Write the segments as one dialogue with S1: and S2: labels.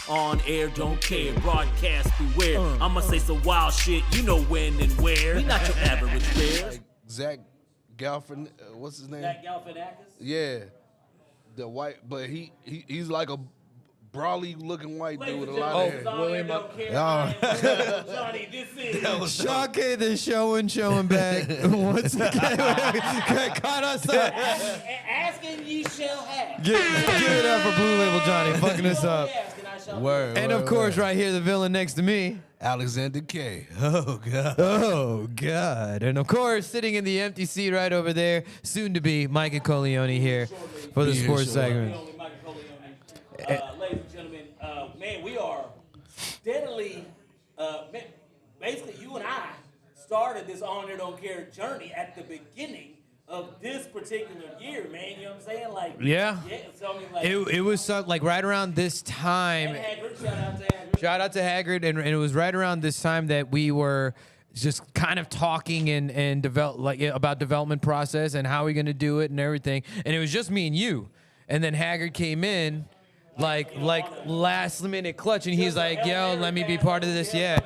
S1: On air, don't care. Broadcast, beware. I'ma say some wild shit. You know when and where. We not your average bear.
S2: Like Zach Galifianakis, what's his name?
S1: Zach Galifianakis?
S2: Yeah, the white, but he's like a brawly looking white dude with a lot of hair.
S1: William don't care. Johnny, this is
S3: Shocking the showing back. Once again, caught us up.
S1: asking ye shall have.
S3: Give it up for Blue Label Johnny, fucking us up. And of course, right here, the villain next to me,
S2: Alexander K. Oh God.
S3: Oh God. And of course, sitting in the empty seat right over there, soon to be Mike Corleone here for the sports segment.
S1: Ladies and gentlemen, man, we are steadily, basically you and I started this On Air Don't Care journey at the beginning of this particular year, man. You know what I'm saying? Like,
S3: Yeah.
S1: So, I mean, like,
S3: It was like right around this time.
S1: Haggard, shout out to Haggard.
S3: Shout out to Haggard, and it was right around this time that we were just kind of talking and about development process and how we're gonna do it and everything. And it was just me and you. And then Haggard came in, like last minute clutch, and he's like, "Yo, let me be part of this." Yeah.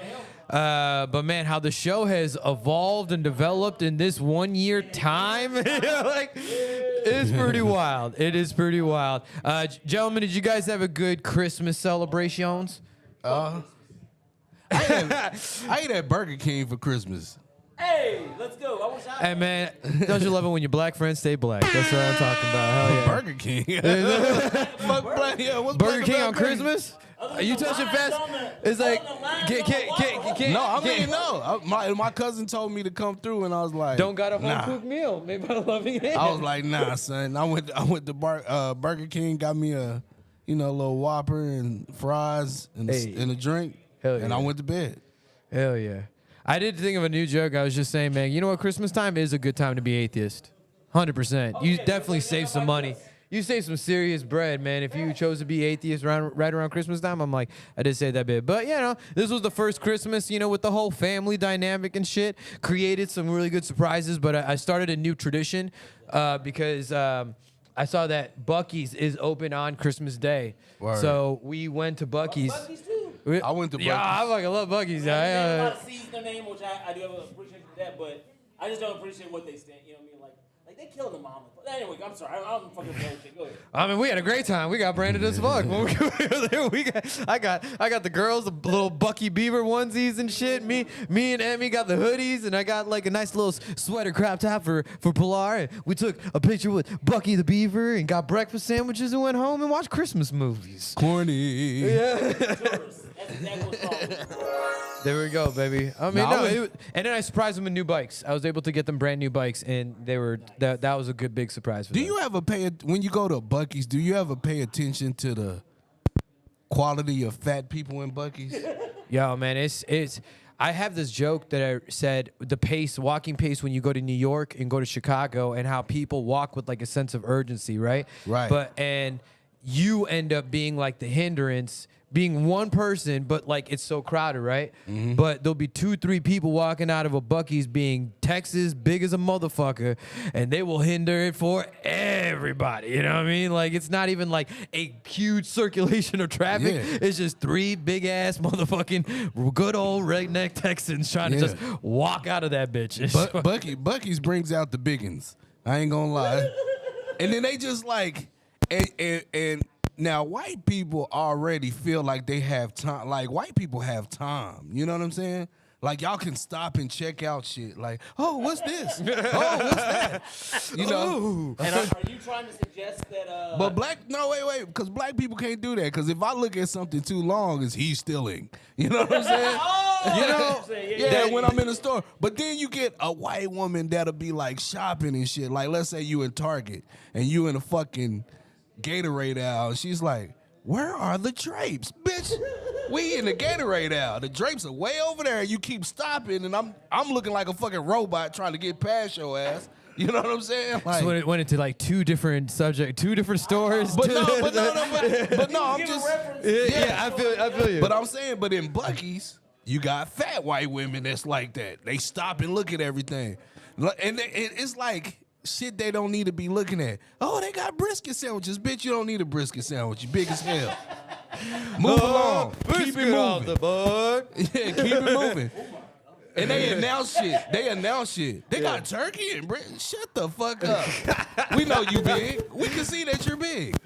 S3: But man, how the show has evolved and developed in this 1 year time, like it's pretty wild. It is pretty wild. Gentlemen, did you guys have a good Christmas celebrations?
S2: I ate at Burger King for Christmas.
S1: Hey, let's go. I wish I
S3: Hey man, don't you love it when your black friends stay black? That's what I'm talking about. Hell yeah.
S2: Burger King. Fuck black. Yeah, what's
S3: Burger
S2: black
S3: King
S2: about
S3: on Christmas? Are you touching fast? It's like, can't.
S2: No, I mean no. My cousin told me to come through, and I was like,
S3: Don't got a home
S2: nah.
S3: cooked meal made by a loving hand.
S2: I was like, nah, son. I went to Burger King, got me a little Whopper and fries and a drink,
S3: Hell
S2: and
S3: yeah.
S2: I went to bed.
S3: Hell yeah. I did think of a new joke. I was just saying, man, you know what? Christmas time is a good time to be atheist. 100%. You definitely save some money. You save some serious bread, man. If you chose to be atheist right around Christmas time, I'm like, I did say that bit. But, this was the first Christmas, with the whole family dynamic and shit. Created some really good surprises, but I started a new tradition because I saw that Buc-ee's is open on Christmas Day.
S2: Word.
S3: So we went to Buc-ee's.
S1: Buc-ee's too.
S2: I went to Buc-ee's.
S3: Yeah, I fucking love Buc-ee's.
S1: There's a lot of C's in their name, which I do have an appreciation for that, but I just don't appreciate what they stand. You know what I mean? Like they killed the mama. But anyway, I'm sorry. I'm fucking bullshit. Go ahead.
S3: I mean, we had a great time. We got branded as fuck. When we were there, I got the girls, the little Bucky Beaver onesies and shit. Me and Emmy got the hoodies, and I got like a nice little sweater crop top for Pilar. And we took a picture with Bucky the Beaver and got breakfast sandwiches and went home and watched Christmas movies.
S2: Corny.
S3: Yeah.
S1: That's exactly what's wrong.
S3: There we go, baby. I mean, and then I surprised them with new bikes. I was able to get them brand new bikes, and they were that was a good big surprise for them.
S2: Do you ever when you go to Buc-ee's? Do you ever pay attention to the quality of fat people in Buc-ee's?
S3: Yo, man, it's. I have this joke that I said the walking pace when you go to New York and go to Chicago, and how people walk with like a sense of urgency, right?
S2: Right.
S3: And you end up being like the hindrance. Being one person, but like it's so crowded, right?
S2: Mm-hmm.
S3: But there'll be 2-3 people walking out of a Buc-ee's being Texas big as a motherfucker, and they will hinder it for everybody. You know what I mean? Like it's not even like a huge circulation of traffic.
S2: Yeah.
S3: It's just 3 big ass motherfucking good old redneck Texans trying to just walk out of that bitch.
S2: Buc-ee's brings out the biggins. I ain't gonna lie. And then they just like and now, white people already feel like they have time. Like, white people have time. You know what I'm saying? Like, y'all can stop and check out shit. Like, oh, what's this? Oh, what's that? You know?
S1: And are you trying to suggest that...
S2: But wait, because black people can't do that. Because if I look at something too long, it's he stealing. You know what I'm saying? When I'm in the store. But then you get a white woman that'll be, like, shopping and shit. Like, let's say you in Target, and you in a fucking... Gatorade aisle. She's like, where are the drapes? Bitch, we in the Gatorade aisle. The drapes are way over there. You keep stopping, and I'm looking like a fucking robot trying to get past your ass. You know what I'm saying? Like,
S3: so it went into like 2 different stores.
S2: But no, I'm just...
S3: I feel you.
S2: But I'm saying, but in Buc-ee's, you got fat white women that's like that. They stop and look at everything. And it's like... shit they don't need to be looking at. Oh, they got brisket sandwiches. Bitch, you don't need a brisket sandwich. You big as hell. Move along. Keep it moving. Yeah, keep it moving. And they announce shit. They got turkey and bread. Shut the fuck up. We know you big. We can see that you're big.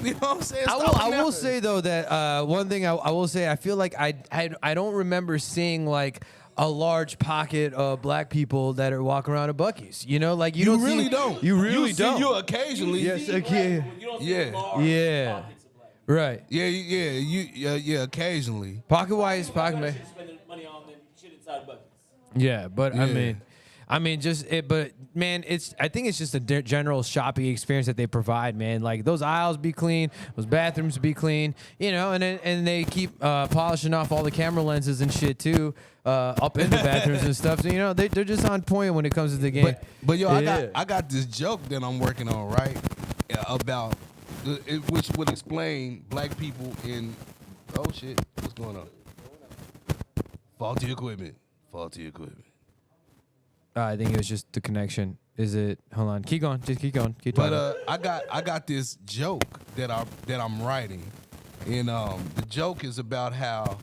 S2: You know what I'm saying?
S3: I will say though that one thing I will say, I feel like I don't remember seeing like a large pocket of black people that are walking around at Buc-ee's. You know, like you really don't. You really don't.
S2: You occasionally.
S3: Yes, okay.
S1: You don't see large
S3: Yeah.
S1: pockets of black.
S3: Right.
S2: Yeah, occasionally.
S3: Pocket wise, pocket man.
S1: Spending money on them shit inside buckets.
S3: Yeah, but
S2: Yeah.
S3: I mean, just it. But man, I think it's just a general shopping experience that they provide, man. Like those aisles be clean, those bathrooms be clean, you know, and they keep polishing off all the camera lenses and shit too, up in the bathrooms and stuff. So you know, they're just on point when it comes to the game.
S2: But yo,
S3: Yeah.
S2: I got this joke that I'm working on, right? About which would explain black people in. Oh shit, what's going on? Faulty equipment.
S3: I think it was just the connection. Is it? Hold on. Keep going. Just keep going. Keep talking.
S2: But I got this joke that I'm writing, and the joke is about how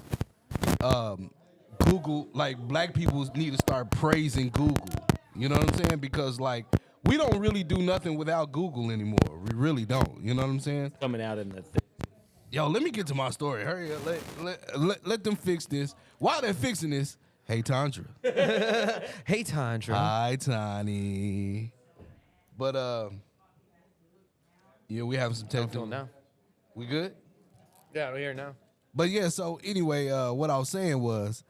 S2: Google, like black people need to start praising Google. You know what I'm saying? Because like we don't really do nothing without Google anymore. We really don't. You know what I'm saying?
S1: Coming out in the thing.
S2: Yo, let me get to my story. Hurry up. Let them fix this. While they're fixing this, hey Tandra.
S3: Hey, Tandra.
S2: Hi, Tani. But yeah, we have some technical.
S3: now.
S2: We good?
S3: Yeah, we're here now.
S2: But yeah, so anyway, what I was saying was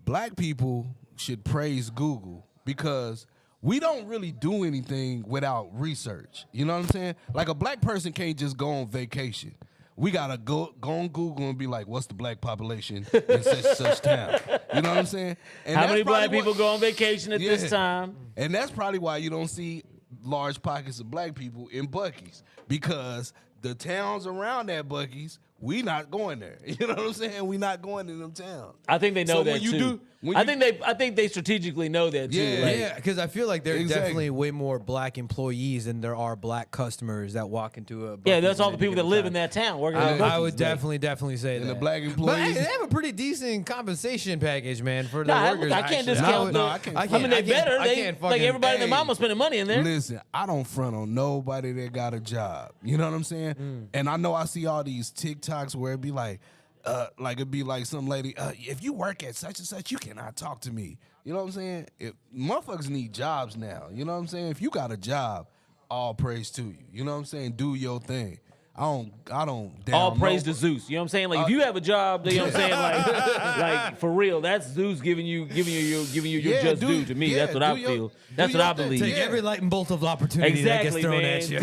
S2: black people should praise Google because we don't really do anything without research. You know what I'm saying? Like a black person can't just go on vacation. We gotta go on Google and be like, what's the black population in such town? You know what I'm saying? And
S1: How
S2: that's
S1: many black
S2: probably
S1: people go on vacation at this
S2: Yeah.
S1: time?
S2: And that's probably why you don't see large pockets of black people in Buc-ee's because the towns around that Buc-ee's, we not going there. You know what I'm saying? We not going to them towns.
S1: I think they know
S2: So
S1: that
S2: when you
S1: too.
S2: do- when
S1: I
S2: you-
S1: think they strategically know that too.
S2: Yeah.
S1: Like,
S3: Yeah, because I feel like there are
S2: Exactly.
S3: definitely way more black employees than there are black customers that walk into a.
S1: yeah,
S3: Buc-ee's
S1: that's
S3: at
S1: all the
S3: any
S1: people that
S3: given
S1: live
S3: time.
S1: in that town working at
S3: I would
S1: Buc-ee's.
S3: definitely say
S2: And
S3: that.
S2: the black
S3: But hey,
S2: employees.
S3: they have a pretty decent compensation package, man, for the
S1: Nah,
S3: workers.
S1: I can't
S3: actually.
S1: discount
S2: No,
S1: the.
S2: I can't-
S1: I mean, they better.
S3: I
S1: They
S3: can't
S1: like
S3: fucking-
S1: everybody and their
S2: Hey,
S1: mama spending money in there.
S2: Listen, I don't front on nobody that got a job. You know what I'm saying? And I know I see all these TikToks where it be like it'd be like some lady, if you work at such and such, you cannot talk to me. You know what I'm saying? If motherfuckers need jobs now. You know what I'm saying? If you got a job, all praise to you. You know what I'm saying? Do your thing. I don't down
S1: All praise
S2: no-
S1: to Zeus. You know what I'm saying? Like if you have a job, you know what I'm saying? Like for real, that's Zeus giving you your
S2: Yeah,
S1: just
S2: do-
S1: due to me.
S2: yeah,
S1: That's what I
S2: do your-
S1: feel.
S2: do
S1: That's what
S2: your
S1: I
S2: thing.
S1: believe.
S3: Take
S2: Yeah.
S3: every light and bolt of opportunity that
S1: Exactly,
S3: gets thrown
S1: man.
S3: at you.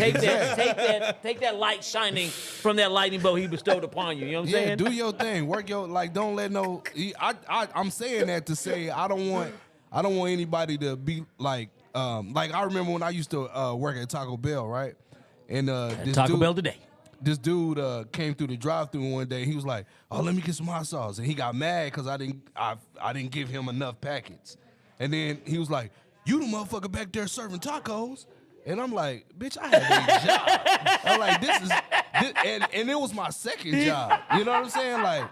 S1: Take that light shining from that lightning bolt he bestowed upon you. You know what I'm
S2: Yeah,
S1: saying?
S2: do your thing. Work your don't let no. I'm saying that to say I don't want anybody to be like I remember when I used to work at Taco Bell, right? And this
S1: Taco
S2: dude,
S1: Bell today.
S2: This dude came through the drive-thru one day. He was like, "Oh, let me get some hot sauce," and he got mad because I didn't give him enough packets. And then he was like, "You the motherfucker back there serving tacos?" And I'm like, "Bitch, I have a job." I'm like, "This is," and it was my second job. You know what I'm saying? Like,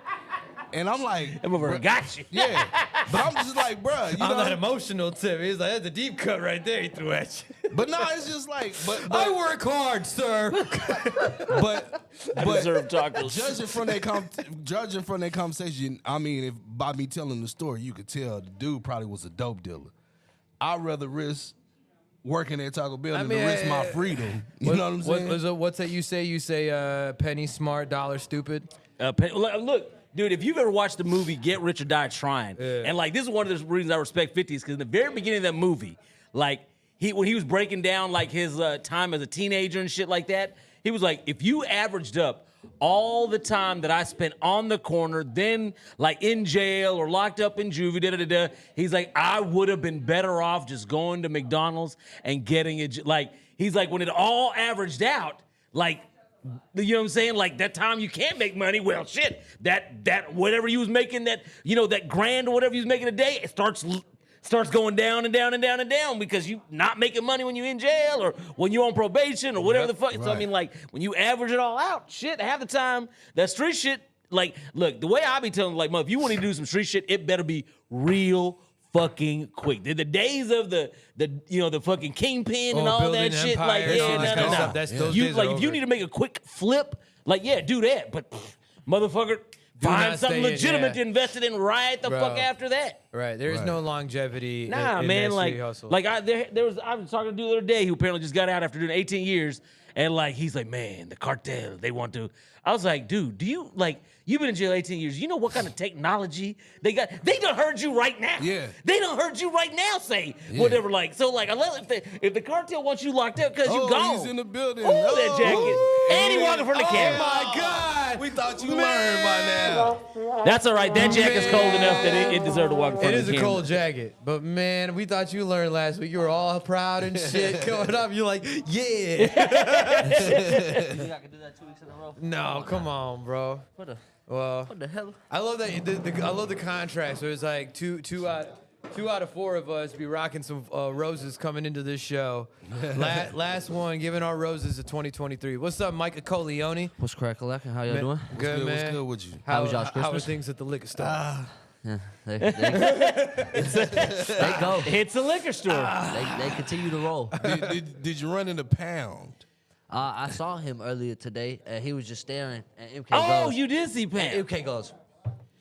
S2: and I'm like,
S1: That motherfucker got you.
S2: yeah, but I'm just like, bruh, you
S3: On that
S2: know.
S3: emotional tip, he's like, that's a deep cut right there he threw at you.
S2: But no, it's just like, but
S3: I work hard, sir.
S2: but
S1: Deserve tacos.
S2: judging from that conversation, I mean, if by me telling the story, you could tell the dude probably was a dope dealer. I'd rather risk working at Taco Bell than to risk my freedom. You know what I'm saying?
S3: What's that you say? You say penny smart, dollar stupid.
S1: Look, dude, if you've ever watched the movie Get Rich or Die Trying, and like this is one of the reasons I respect 50s, because in the very beginning of that movie, like when he was breaking down like his time as a teenager and shit like that, he was like, if you averaged up all the time that I spent on the corner, then like in jail or locked up in juvie, he's like, I would have been better off just going to McDonald's and getting it. Like, he's like, when it all averaged out, like, you know what I'm saying? Like that time you can't make money. Well, shit, that whatever you was making, that, you know, that grand or whatever you was making a day, it starts going down and down and down and down because you not making money when you're in jail or when you're on probation or whatever the fuck. So I mean, like when you average it all out, shit, half the time that street shit. Like, look, the way I be telling, like, if you want to do some street shit, it better be real fucking quick. The days of the fucking kingpin and all that shit, like, yeah, no.
S3: That's those
S1: You
S3: days
S1: like
S3: are
S1: if you
S3: over.
S1: need to make a quick flip, like, yeah, do that. But motherfucker, find
S3: not
S1: something
S3: stay in,
S1: legitimate
S3: yeah.
S1: to invest it in right the
S3: Bro.
S1: fuck after that.
S3: Right, there is
S2: Right.
S3: no longevity.
S1: Nah,
S3: in
S1: man,
S3: that
S1: like,
S3: street hustle.
S1: I was talking to a dude the other day who apparently just got out after doing 18 years, and like he's like, man, the cartel, they want to. I was like, dude, do you like? You've been in jail 18 years. You know what kind of technology they got? They done heard you right now.
S2: Yeah.
S1: They done heard you right now say whatever. Like, so like, if the cartel wants you locked up because you gone.
S2: He's in the building.
S1: Ooh, that jacket. And he walking from the camera.
S2: Oh my God. We thought you learned by now.
S1: That's all right. That jacket's cold enough that it deserved to walk in front
S3: It
S1: of
S3: is
S1: the
S3: a
S1: camera.
S3: cold jacket, but man, we thought you learned last week. You were all proud and shit coming up. You're like, yeah.
S4: You think I could do that 2 weeks in a row?
S3: No, come on, bro. Well,
S4: What the hell?
S3: I love that. I love the contrast. So it's like two out of 4 of us be rocking some roses coming into this show. Last one, giving our roses to 2023. What's up, Micah Coleone?
S4: What's crack-a-lackin'? How y'all doing?
S3: Good, man.
S2: What's good with you?
S4: How was y'all's
S3: How are
S4: Christmas?
S3: things at the liquor store?
S4: Yeah, they go.
S1: It's a liquor store.
S4: They continue to roll.
S2: Did you run in the pound?
S4: I saw him earlier today, and he was just staring, and MK
S1: Oh,
S4: goes.
S1: you did see Pam.
S4: MK goes.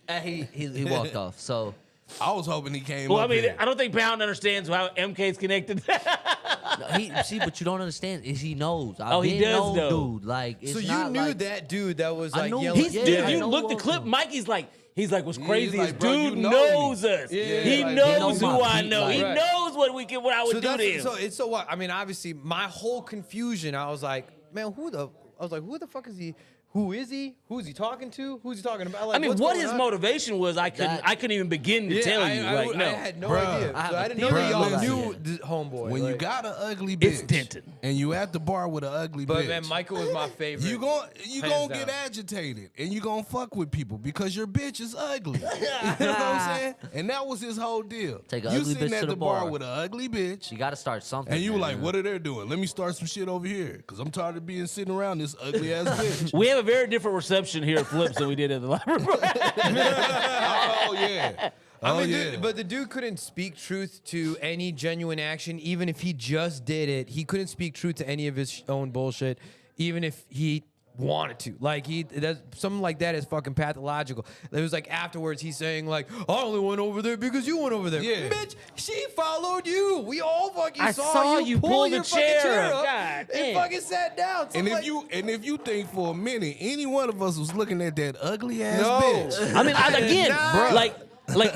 S4: And he walked off. So
S2: I was hoping he came
S1: Well, I
S2: up
S1: mean,
S2: here.
S1: I don't think Pound understands how MK's connected.
S4: but you don't understand is he knows.
S1: Oh, he does know.
S4: Dude. Like it's
S3: So you
S4: not
S3: knew
S4: like,
S3: that dude that was
S4: I
S3: like
S4: knew-
S3: yelling.
S1: He's
S4: Yeah,
S1: dude.
S4: I
S1: You
S4: know
S1: look the
S4: of
S1: clip.
S4: him.
S1: Mikey's like, what's
S2: he's
S1: crazy
S2: like,
S1: is
S2: bro,
S1: dude
S2: you know
S1: knows
S2: me.
S1: us.
S2: Yeah,
S1: He
S2: like,
S1: knows
S4: he
S1: who
S4: know
S1: I
S4: my
S1: know.
S4: beat,
S1: He
S4: like-
S1: knows what I would do to him.
S3: So it's so what? I mean, obviously, my whole confusion. I was like, man, who the fuck is he? Who is he? Who's he talking to? Who's he talking about? Like,
S1: I mean,
S3: what's
S1: what
S3: going
S1: his
S3: on?
S1: motivation was, I couldn't even begin to tell you.
S3: I
S1: Like, no.
S3: had no
S2: Bruh.
S3: idea.
S4: I have
S3: So I
S4: a
S3: didn't know
S4: theory
S3: that y'all
S4: about
S3: knew
S4: it.
S3: this homeboy.
S2: When you
S3: like-
S2: got an ugly bitch,
S1: It's Denton.
S2: and you at the bar with an ugly
S3: but
S2: bitch,
S3: man, Michael was my favorite.
S2: you gonna
S3: Hands
S2: get
S3: down.
S2: agitated and you gonna fuck with people because your bitch is ugly. You know what I'm saying? And that was his whole deal.
S4: Take a
S2: you
S4: ugly
S2: sitting
S4: bitch
S2: at
S4: to
S2: the
S4: the
S2: bar
S4: bar.
S2: with an ugly bitch,
S4: You got to start something.
S2: and you were
S4: man.
S2: like, "What are they doing? Let me start some shit over here because I'm tired of being sitting around this ugly ass bitch."
S1: We have a very different reception here at Flips than we did at the library.
S2: Oh yeah. Oh
S3: I mean,
S2: yeah.
S3: but the dude couldn't speak truth to any genuine action, even if he just did it. He couldn't speak truth to any of his own bullshit, even if he wanted to. Like something like that is fucking pathological. It was like afterwards he's saying like, I only went over there because you went over there.
S2: Yeah.
S3: Bitch, she followed you. We all fucking
S1: I saw you pull the
S3: your fucking
S1: chair up.
S3: up
S1: God
S3: and
S1: damn.
S3: fucking sat down. So
S2: And
S3: like,
S2: if you think for a minute, any one of us was looking at that ugly ass
S3: No.
S2: bitch.
S1: I mean, again,
S3: Nah.
S1: like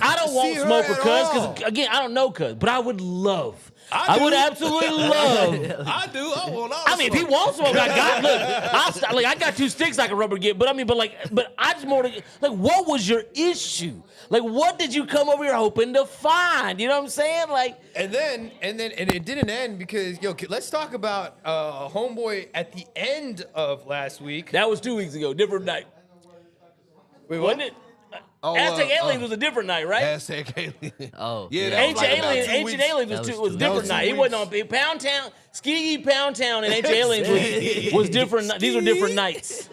S1: I don't want
S3: See her
S1: smoke or
S3: at
S1: Cuz,
S3: all.
S1: because again, I don't know Cuz, but I would love.
S2: I
S1: I would
S2: do.
S1: absolutely love.
S2: I do. I want all.
S1: I mean, if he wants smoke, I got look. I got 2 sticks I can rubber get, but I mean, but I just more like, what was your issue? Like, what did you come over here hoping to find? You know what I'm saying? Like,
S3: And it didn't end because let's talk about homeboy at the end of last week.
S1: that was 2 weeks ago, different night,
S3: Wait,
S1: wasn't it?
S2: Oh,
S1: Aztec Aliens was a different night, right?
S2: Aztec alien.
S4: Oh,
S2: Yeah,
S4: yeah.
S2: that was
S1: Ancient
S2: like about
S1: Aliens,
S2: 2
S1: Ancient
S2: weeks.
S1: Aliens
S4: That
S1: was
S4: was
S1: a
S4: two-
S1: different
S2: that was
S1: night.
S2: 2
S1: It wasn't on Pound Town, Ski Pound Town, and Ancient Aliens was different. These were different nights.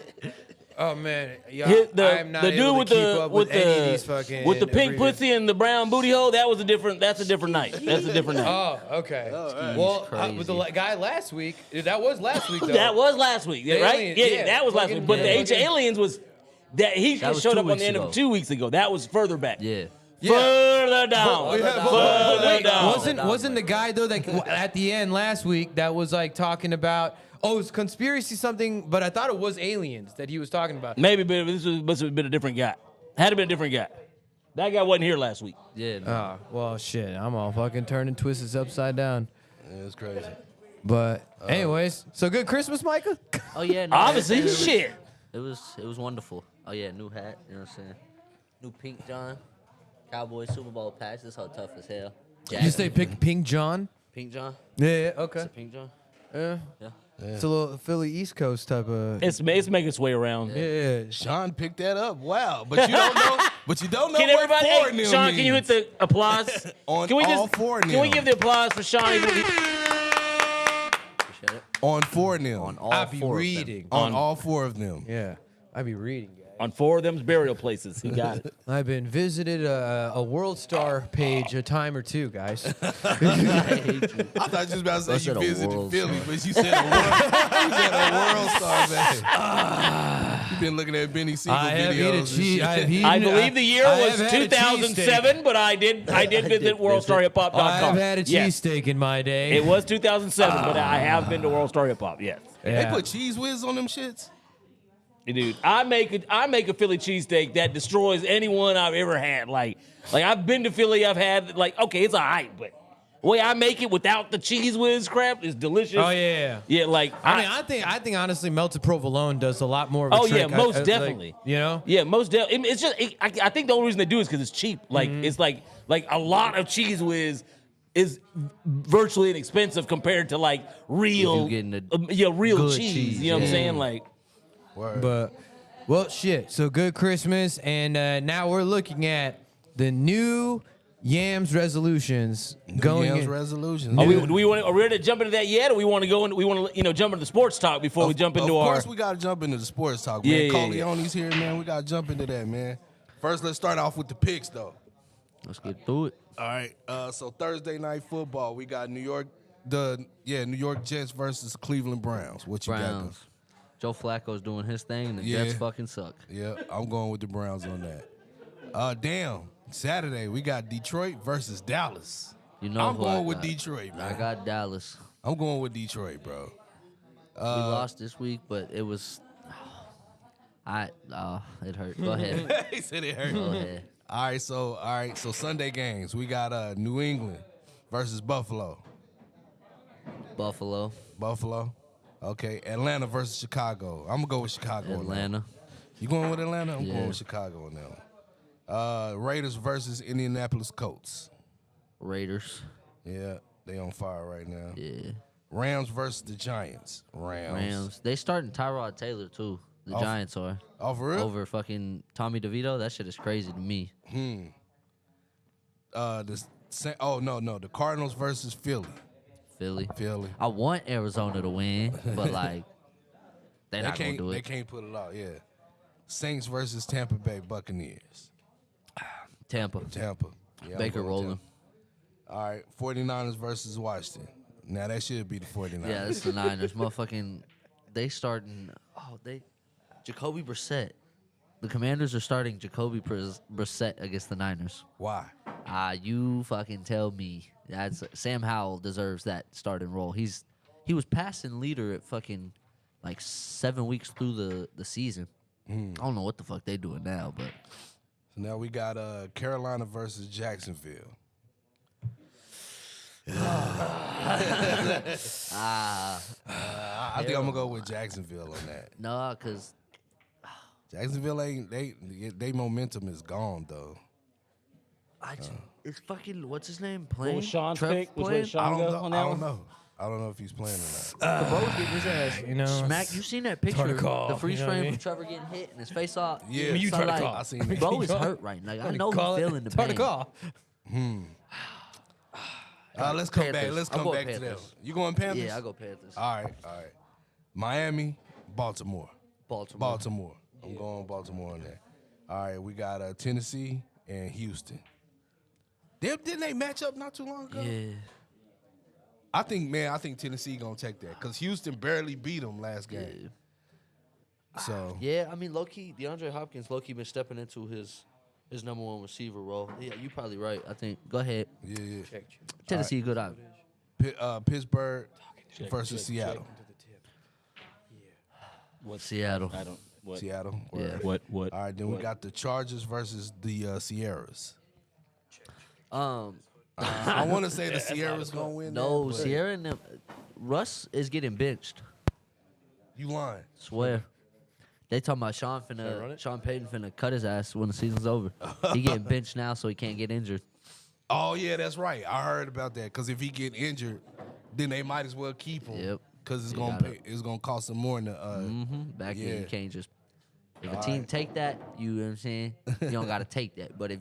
S3: Oh man, yeah, I'm not
S1: The dude
S3: able
S1: with
S3: to keep
S1: the
S3: up with
S1: with
S3: any of these fucking
S1: the pink
S3: abbreviations.
S1: pussy and the brown booty hole. That's a different night. That's a different night.
S3: Oh, okay. Well, with the guy last week, that was last week though.
S1: That was last week,
S3: The
S1: right?
S3: alien-
S1: Yeah,
S3: yeah,
S1: that was last
S3: fucking-
S1: week. But the
S3: yeah,
S1: Ancient
S3: fucking-
S1: Aliens was that he
S4: That was
S1: showed
S4: 2
S1: up on
S4: weeks
S1: the end
S4: ago.
S1: of 2 weeks ago. That was further back.
S4: Yeah.
S1: Further down. Further
S3: Wait,
S1: down.
S3: wasn't the guy though that at the end last week that was like talking about it's conspiracy something, but I thought it was aliens that he was talking about.
S1: Maybe, but this must have been a different guy. Had to been a different guy. That guy wasn't here last week.
S4: Yeah.
S3: Oh, well, shit. I'm all fucking turning twists upside down.
S2: Yeah, it's crazy.
S3: But anyways, so good Christmas, Micah?
S4: Oh yeah. No,
S1: Obviously,
S4: it was-
S1: shit.
S4: It was wonderful. Oh yeah, new hat. You know what I'm saying? New pink John. Cowboys Super Bowl patch. This hoe tough as hell.
S3: You say pick Pink John?
S4: Pink John?
S3: Yeah, okay.
S4: Pink John?
S3: Yeah.
S4: Yeah.
S3: It's a little Philly East Coast type of.
S1: It's making its way around.
S3: Yeah.
S2: Sean picked that up. Wow, but you don't know. But you don't know
S1: Can
S2: what
S1: everybody,
S2: four
S1: hey,
S2: them
S1: Sean, can you hit
S2: means.
S1: the applause?
S2: On
S1: can we
S2: all four
S1: Can we
S2: them.
S1: give the applause for Sean?
S4: Appreciate it.
S2: On four of them.
S4: On all
S3: I'll be
S4: four
S3: reading.
S2: On all four of them.
S3: Yeah. I be reading, guys.
S1: On 4 of them's burial places. He got it.
S3: I've been visited a World Star page a time or two, guys.
S2: I thought you was about to
S4: I
S2: say
S4: said
S2: you
S4: a
S2: visited
S4: world
S2: Philly,
S4: star.
S2: but you said a world star, man. You've been looking at Benny Siegel
S3: I have
S2: videos.
S3: eaten
S2: and
S3: cheese.
S2: shit.
S3: I have eaten.
S1: I believe the year
S3: I
S1: was
S3: have had a
S1: 2007, but I did visit
S4: did
S1: WorldStarHipHop.com.
S3: I've had a
S1: Yes.
S3: cheesesteak in my day.
S1: It was 2007, but I have been to World Star Hip Hop. Yes,
S2: They put cheese whiz on them shits.
S1: dude. I make a Philly cheesesteak that destroys anyone I've ever had. Like I've been to Philly. I've had okay, it's alright, but the way I make it without the cheese whiz crap is delicious.
S3: Oh yeah.
S1: Yeah, like
S3: I mean, I think honestly, melted provolone does a lot more of a
S1: Oh,
S3: trick.
S1: yeah, most
S3: like,
S1: definitely.
S3: you know.
S1: Yeah, most definitely. It's just I think the only reason they do it is because it's cheap. Like it's like a lot of cheese whiz is virtually inexpensive compared to like real,
S4: If you getting
S1: real
S4: good
S1: cheese.
S4: cheese,
S1: You know what I'm
S4: yeah.
S1: saying? Like
S2: Word.
S3: But, well, shit. So good Christmas, and now we're looking at the new Yams resolutions going.
S2: Yams
S3: in-
S2: resolutions.
S1: are we ready to jump into that yet, or we want to go in? We want to jump into the sports talk before we jump into
S2: Of
S1: our.
S2: course, we got to jump into the sports talk, man.
S1: Yeah, yeah,
S2: Corleone's here, man. We got to jump into that, man. First, let's start off with the picks, though.
S4: Let's get through it.
S2: All right. So Thursday night football, we got New York Jets versus Cleveland Browns. What you
S4: Browns. Joe Flacco's doing his thing, and the
S2: Yeah.
S4: Jets fucking suck.
S2: got? Yeah, I'm going with the Browns on that. Damn. Saturday, we got Detroit versus Dallas.
S4: You know
S2: I'm
S4: who I
S2: going with
S4: got.
S2: Detroit,
S4: I
S2: man.
S4: got Dallas.
S2: I'm going with Detroit, bro.
S4: We lost this week, but it was. It hurt. Go ahead.
S2: He said it hurt.
S4: Go ahead.
S2: All right, so Sunday games. We got New England versus Buffalo.
S4: Buffalo,
S2: Buffalo. Okay, Atlanta versus Chicago. I'm gonna go with Chicago. on that one.
S4: Atlanta,
S2: You going with Atlanta? I'm
S4: Yeah.
S2: going with Chicago on that one. Raiders versus Indianapolis Colts.
S4: Raiders.
S2: Yeah, they on fire right now.
S4: Yeah.
S2: Rams versus the Giants.
S4: Rams. They starting Tyrod Taylor too. The
S2: Off-
S4: Giants are
S2: Oh, for real?
S4: over fucking Tommy DeVito. That shit is crazy to me.
S2: The Cardinals versus Philly.
S4: Philly.
S2: Philly.
S4: I want Arizona to win, but like they're
S2: They
S4: not gonna
S2: can't.
S4: do
S2: They
S4: it.
S2: can't pull it out. Yeah. Saints versus Tampa Bay Buccaneers.
S4: Tampa.
S2: Tampa. Yeah, I'm
S4: Baker
S2: going with
S4: rolling.
S2: Tampa. All right. 49ers versus Washington. Now that should be the 49ers.
S4: Yeah, it's the Niners. Motherfucking, they starting. Jacoby Brissett. The Commanders are starting Jacoby Brissett against the Niners.
S2: Why?
S4: You fucking tell me. That's Sam Howell deserves that starting role. He was passing leader at fucking like 7 weeks through the season. I don't know what the fuck they doing now, but
S2: So now we got Carolina versus Jacksonville. I think I'm gonna go with Jacksonville on that.
S4: no, cause
S2: Jacksonville ain't they momentum is gone though.
S4: it's fucking what's his name playing?
S1: was Sean's
S4: Trev
S1: pick? Which way
S4: playing?
S1: Sean-
S2: I don't
S1: go
S2: know.
S1: on that
S2: I don't
S1: one?
S2: know. I don't know if he's playing or not.
S3: Cabot's getting his ass. You know.
S4: Smack! You seen that picture?
S3: hard to call,
S4: The freeze
S3: you know what I
S4: frame
S3: mean?
S4: of Trevor getting hit and his face off.
S2: Yeah. I mean,
S3: you
S4: So,
S3: try to
S4: like,
S3: call.
S2: I seen that.
S4: Bro is hurt right now. I know he's feeling the
S3: It's hard to
S4: pain.
S3: call.
S2: Let's come back.
S4: Panthers.
S2: Let's
S4: I'm
S2: come
S4: going
S2: back to that.
S4: Panthers.
S2: You going Panthers?
S4: Yeah, I go Panthers.
S2: All right. Miami, Baltimore.
S4: Baltimore.
S2: I'm going Baltimore on that. All right, we got Tennessee and Houston. Didn't they match up not too long ago?
S4: Yeah.
S2: I think Tennessee gonna take that because Houston barely beat them last game. So
S4: Yeah, I mean, low-key, DeAndre Hopkins low-key been stepping into his number one receiver role. Yeah, you're probably right. I think. Go ahead.
S2: yeah.
S4: Tennessee, good out.
S2: Pittsburgh versus Seattle.
S4: Seattle.
S1: I don't. What?
S2: Seattle.
S4: Yeah.
S2: Word.
S1: What?
S2: All right, then we got the Chargers versus the Sierras. I want to say the Sierras gonna win.
S4: No,
S2: that, but
S4: Sierra and them. Russ is getting benched.
S2: you lying?
S4: Swear. They talking about Sean Payton finna cut his ass when the season's over. He getting benched now so he can't get injured.
S2: Oh yeah, that's right. I heard about that because if he get injured, then they might as well keep him.
S4: Yep.
S2: Cause it's
S4: gotta-
S2: it's gonna cost them more than
S4: Back
S2: yeah.
S4: then, you can't just. If a team take that, you know what I'm saying? You don't got to take that. But if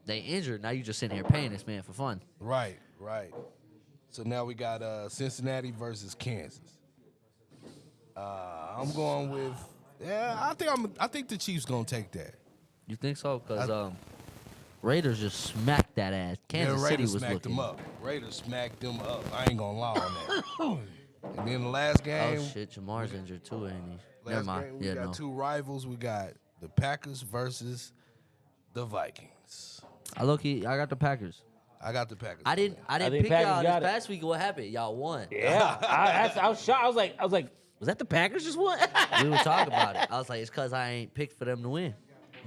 S4: they injured, now you just sitting here paying this man for fun.
S2: Right. So now we got Cincinnati versus Kansas. I'm going with I think the Chiefs gonna take that.
S4: You think so? Because Raiders just smacked that ass. Kansas City
S2: Raiders
S4: was
S2: smacked
S4: looking.
S2: them up. Raiders smacked them up. I ain't gonna lie on that. And then the last game,
S4: Oh shit, Jamar's injured too, ain't he? Never
S2: last
S4: mind.
S2: game we
S4: Yeah,
S2: got
S4: no.
S2: two rivals. We got the Packers versus the Vikings.
S4: I got the Packers.
S2: I got the Packers.
S4: I didn't
S1: think
S4: pick
S1: Packers
S4: y'all this
S1: got it.
S4: past week. What happened? Y'all won.
S1: Yeah, I was shocked. I was like, was that the Packers just won?
S4: We were talking about it. I was like, it's because I ain't picked for them to win.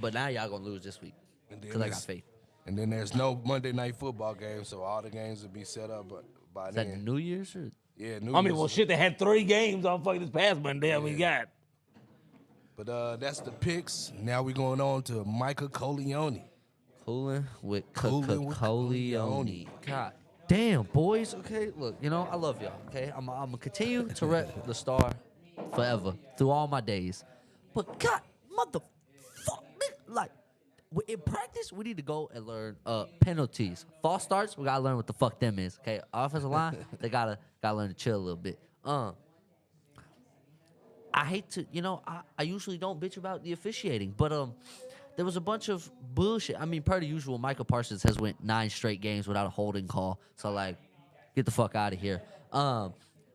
S4: But now y'all gonna lose this week
S2: And then
S4: because I got
S2: it's-
S4: faith.
S2: And then there's no Monday night football game, so all the games will be set up by
S4: Is that
S2: then.
S4: New Year's? Or?
S2: Yeah, New
S1: I mean,
S2: Year's.
S1: well, shit, they had 3 games on fucking this past Monday. We got.
S2: But that's the picks. Now we're going on to Micah Coleone.
S4: Coolin' with
S2: Coolin' with
S4: Coleone. God damn, boys. Okay, look, I love y'all. Okay, I'm gonna continue to rep the Star forever through all my days. But God, motherfucker, like in practice, we need to go and learn penalties. False starts, we gotta learn what the fuck them is. Okay, offensive line, they gotta learn to chill a little bit. I hate to, I usually don't bitch about the officiating, but there was a bunch of bullshit. I mean, per the usual, Michael Parsons has went 9 straight games without a holding call. So, like, get the fuck out of here.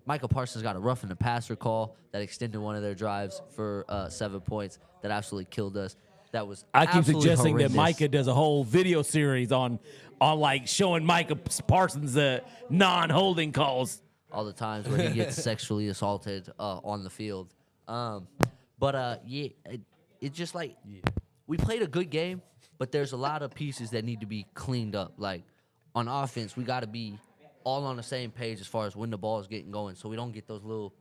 S4: Michael Parsons got a roughing the passer call that extended one of their drives for 7 points that absolutely killed us. That was
S1: I keep
S4: absolutely
S1: suggesting
S4: horrendous.
S1: that Micah does a whole video series on like showing Micah Parsons non-holding calls.
S4: All the times where he gets sexually assaulted on the field. It's just like we played a good game, but there's a lot of pieces that need to be cleaned up. Like on offense, we got to be all on the same page as far as when the ball is getting going, so we don't get those little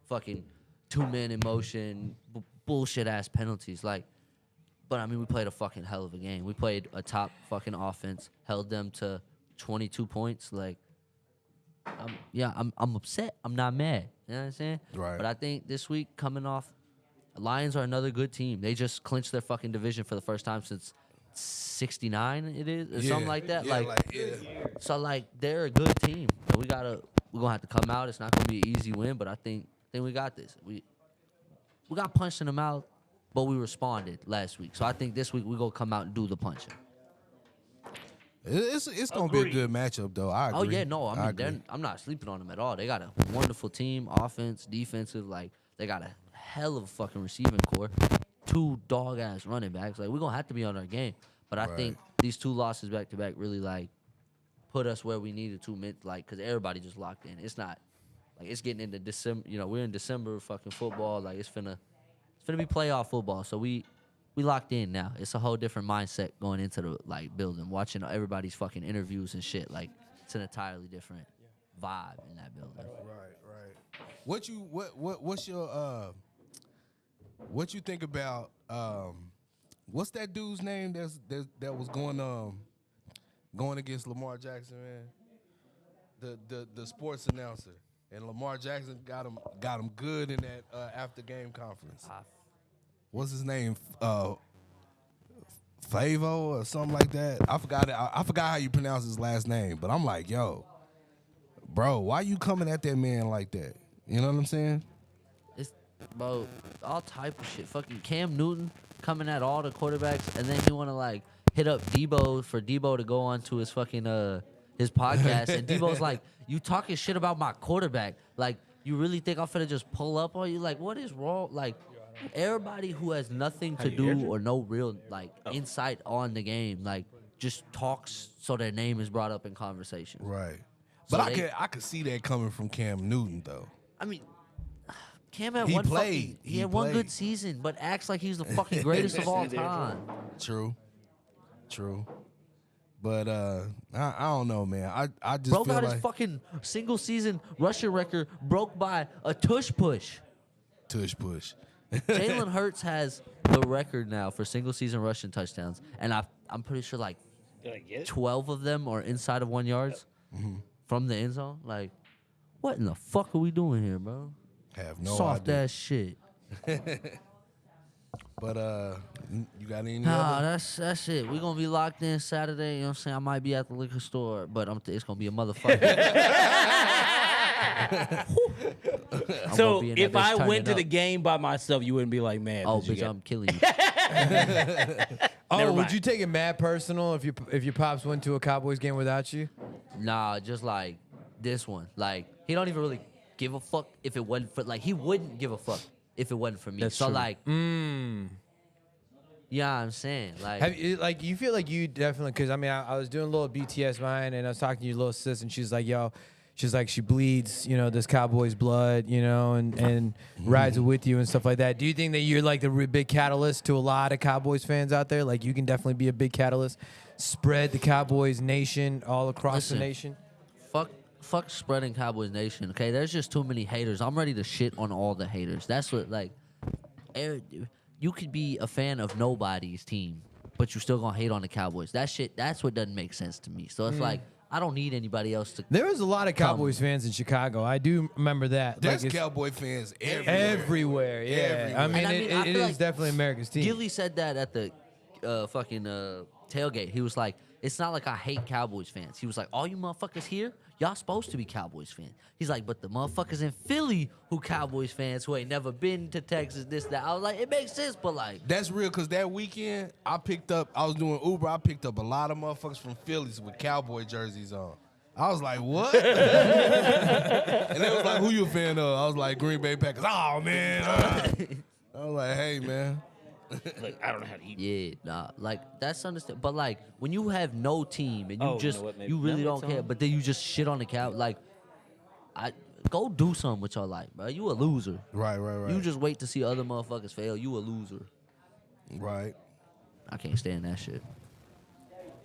S4: fucking 2-man in motion bullshit ass penalties. Like, but I mean, we played a fucking hell of a game. We played a top fucking offense, held them to 22 points. Like, I'm upset. I'm not mad. You know what I'm saying?
S2: Right.
S4: But I think this week coming off, Lions are another good team. They just clinched their fucking division for the first time since '69. It is or something like that. So like they're a good team. And we're gonna have to come out. It's not gonna be an easy win, but I think we got this. We got punched in the mouth, but we responded last week. So I think this week we gonna come out and do the punching.
S2: It's gonna be a good matchup though. I agree.
S4: Oh yeah, no, I
S2: agree.
S4: mean I'm not sleeping on them at all. They got a wonderful team, offense, defensive. Like they got a hell of a fucking receiving core, 2 dog ass running backs. Like we're gonna have to be on our game. But I think these 2 losses back to back really like put us where we needed to. Like because everybody just locked in. It's not like it's getting into December. We're in December fucking football. Like it's finna be playoff football. So we locked in now. It's a whole different mindset going into the like building, watching everybody's fucking interviews and shit. Like it's an entirely different vibe in that building.
S2: Right. What's your what you think about what's that dude's name that was going against Lamar Jackson, man? The sports announcer. And Lamar Jackson got him good in that after game conference. What's his name? Favo or something like that. I forgot how you pronounce his last name, but I'm like, yo, bro, why you coming at that man like that? You know what I'm saying?
S4: It's bro, all type of shit. Fucking Cam Newton coming at all the quarterbacks, and then he want to like hit up Debo for Debo to go on to his fucking his podcast, and Debo's like, you talking shit about my quarterback? Like, you really think I'm finna just pull up on you? Like, what is wrong? Like, everybody who has nothing to do or no real like insight on the game, like, just talks so their name is brought up in conversation.
S2: Right.
S4: So
S2: But I could see that coming from Cam Newton though.
S4: I mean, Cam had
S2: He
S4: one
S2: played.
S4: fucking,
S2: He
S4: had one good
S2: played.
S4: season, but acts like he's the fucking greatest of all time.
S2: True. But I don't know, man. I just
S4: Bro
S2: feel
S4: got
S2: like
S4: his fucking single season rushing record broke by a tush push.
S2: tush push.
S4: Jalen Hurts has the record now for single season rushing touchdowns, and I'm pretty sure like
S1: Did I get it?
S4: 12 of them are inside of 1 yard from the end zone. Like, What in the fuck are we doing here, bro?
S2: Have no
S4: Soft
S2: idea.
S4: ass shit.
S2: But you got any
S4: Nah,
S2: other?
S4: that's it. We gonna be locked in Saturday. You know what I'm saying? I might be at the liquor store, but it's gonna be a motherfucker. I'm
S5: So
S4: gonna be in that
S5: if
S4: bitch
S5: I
S4: turning
S5: went to the
S4: up.
S5: game by myself, you wouldn't be like, man.
S4: Oh,
S5: did you
S4: bitch,
S5: get-"
S4: I'm killing you.
S3: Oh,
S5: Never
S3: would
S5: mind.
S3: you take it mad personal if your pops went to a Cowboys game without you?
S4: Nah, just like this one. Like, he don't even really give a fuck if it wasn't for, like, he wouldn't give a fuck if it wasn't for me.
S5: That's
S4: so,
S5: true.
S4: like, yeah, I'm saying, like,
S3: Have you, like, you feel like you definitely, because I mean, I was doing a little BTS mine, and I was talking to your little sis, and she's like, yo, she's like, she bleeds, you know, this Cowboys blood, you know, and rides it with you and stuff like that. Do you think that you're like the big catalyst to a lot of Cowboys fans out there? Like, you can definitely be a big catalyst, spread the Cowboys nation all across
S4: Listen.
S3: the nation?
S4: fuck spreading Cowboys Nation, okay? There's just too many haters. I'm ready to shit on all the haters. That's what, like, you could be a fan of nobody's team, but you still gonna hate on the Cowboys. That's what doesn't make sense to me. So it's like, I don't need anybody else to.
S3: There was a lot of Cowboys fans in Chicago. I do remember that.
S2: There's
S3: it's
S2: Cowboy fans everywhere.
S3: everywhere, yeah.
S2: Everywhere.
S3: I mean,
S4: And I
S3: it
S4: feel
S3: is
S4: like
S3: definitely America's team.
S4: Gilly said that at the fucking tailgate. He was like, it's not like I hate Cowboys fans. He was like, all you motherfuckers here, y'all supposed to be Cowboys fans. He's like, but the motherfuckers in Philly who Cowboys fans who ain't never been to Texas, this, that. I was like, it makes sense, but like,
S2: That's real, because that weekend, I was doing Uber, I picked up a lot of motherfuckers from Phillies with Cowboy jerseys on. I was like, what? And they was like, who you a fan of? I was like, Green Bay Packers. Oh, man. I was like, hey, man.
S5: Like, I don't know how to eat.
S4: yeah, nah, like that's understand. But like, when you have no team and you
S5: Oh, you
S4: just
S5: know what, maybe-
S4: you really
S5: maybe
S4: don't
S5: it's
S4: care,
S5: on.
S4: but then you just shit on the cow, like, go do something with your life, bro. You a loser.
S2: Right.
S4: You just wait to see other motherfuckers fail. You a loser.
S2: Right.
S4: I can't stand that shit.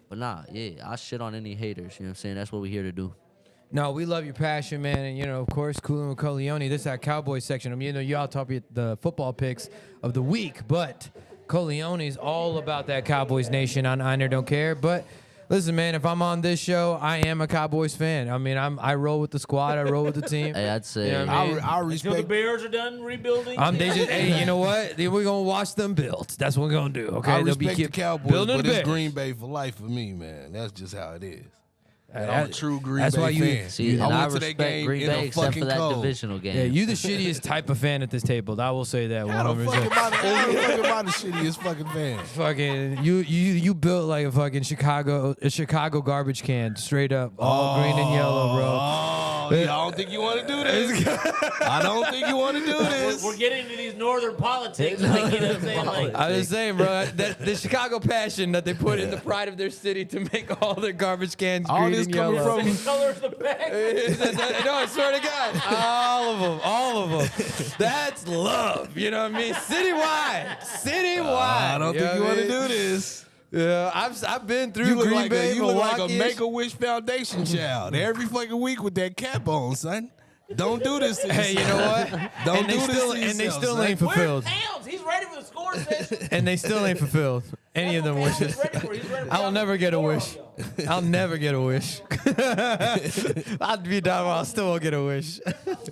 S4: But nah, yeah, I shit on any haters. You know what I'm saying? That's what we're here to do.
S3: No, we love your passion, man, and you know, of course, Coolin with Coleone. This is our Cowboys section. I mean, you know, y'all talk about the football picks of the week, but Coleone is all about that Cowboys Nation on I Don't Care. But listen, man, if I'm on this show, I am a Cowboys fan. I mean, I roll with the squad, I roll with the team.
S4: Hey, I'd say,
S3: You know what I mean?
S2: I
S1: Until the
S2: respect.
S1: Bears are done rebuilding.
S3: They just, hey, you know what? We're gonna watch them build. That's what we're gonna do. Okay,
S2: I
S3: They'll be
S2: respect the
S3: keep
S2: Cowboys,
S3: building
S2: but
S3: the
S2: it's
S3: Bears.
S2: Green Bay for life for me, man. That's just how it is. And
S3: Hey,
S2: I'm a true Green
S3: that's
S2: Bay
S3: why you-
S2: fan.
S4: see, and
S2: I
S4: I
S2: went to
S4: respect
S2: that game
S4: Green
S2: in
S4: Bay
S2: the
S4: except
S2: fucking
S4: for that
S2: cold.
S4: divisional game.
S3: Yeah, you the shittiest type of fan at this table. I will say that.
S2: How the
S3: 100%.
S2: fuck am I the shittiest fucking fan?
S3: Fucking you built like a fucking Chicago garbage can, straight up, all green and yellow, bro.
S2: Oh, yeah, I don't think you want to do this. I don't think you want to do this.
S1: We're getting into these northern politics. Like, you know what I'm saying? Like,
S3: I was saying, bro, that the Chicago passion that they put in the pride of their city to make all their garbage cans
S2: All
S3: green
S2: this
S3: and
S2: coming
S3: yellow.
S2: from-
S1: same color as the bag.
S3: No, I swear to God, all of them. That's love. You know what I mean? Citywide.
S2: I don't
S3: You
S2: think
S3: know
S2: you
S3: what
S2: want
S3: I
S2: to
S3: mean?
S2: do this.
S3: Yeah, I've been through
S2: You look
S3: Green
S2: like
S3: Bay,
S2: a
S3: Milwaukee.
S2: Make-A-Wish Foundation child every fucking week with that cap on, son. Don't do this to
S3: Hey, you know what?
S2: Don't
S3: and
S2: do
S3: they
S2: this
S3: still,
S2: to
S3: and they
S2: yourself,
S3: still
S2: son.
S3: ain't
S1: Where's
S3: fulfilled.
S1: Yamz? He's ready for the score session.
S3: And they still ain't fulfilled any of them
S1: That's what
S3: wishes.
S1: Yamz is ready for. He's ready for
S3: I will
S1: y'all
S3: never
S1: to
S3: get a
S1: score on
S3: wish.
S1: y'all.
S3: I'll never get a wish. I'd be done, but I still won't get a wish.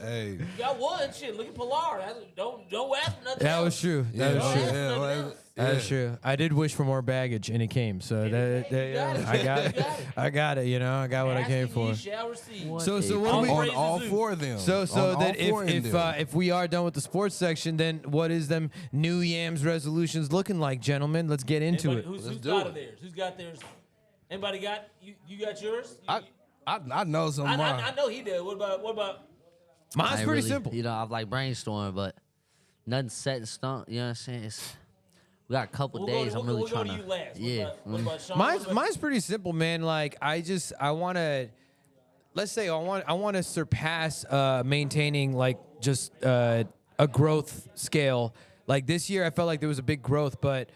S2: Hey,
S1: Y'all won. Shit, look at Pilar. Don't ask for nothing
S3: That
S1: else.
S3: was true. That was
S1: Yeah.
S3: true.
S1: Yeah.
S2: like-
S3: That's true. I did wish for more baggage, and it came. So that, I got it. I got it. You know, I got what I came
S1: Asking ye
S3: for.
S1: shall receive.
S3: So what do we?
S2: on all four of them.
S3: So
S2: On
S3: that
S2: all four of them.
S3: if we are done with the sports section, then what is them new Yams resolutions looking like, gentlemen? Let's get into
S1: Anybody,
S3: it.
S1: who's
S2: do
S1: got
S2: it.
S1: of theirs? Who's got theirs? Anybody got you got yours?
S2: I know some of mine.
S1: I know he did. What about?
S3: Mine's
S4: I ain't
S3: pretty
S4: really-
S3: simple.
S4: You know, I've like brainstorming, but nothing set in stone. You know what I'm saying? We got a couple days. I'm really
S1: we'll
S4: trying
S1: go to
S4: to.
S1: you last.
S4: Yeah.
S1: What about Sean?
S3: Mine's pretty simple, man. Like I want to, let's say I want to surpass maintaining like just a growth scale. Like this year, I felt like there was a big growth, but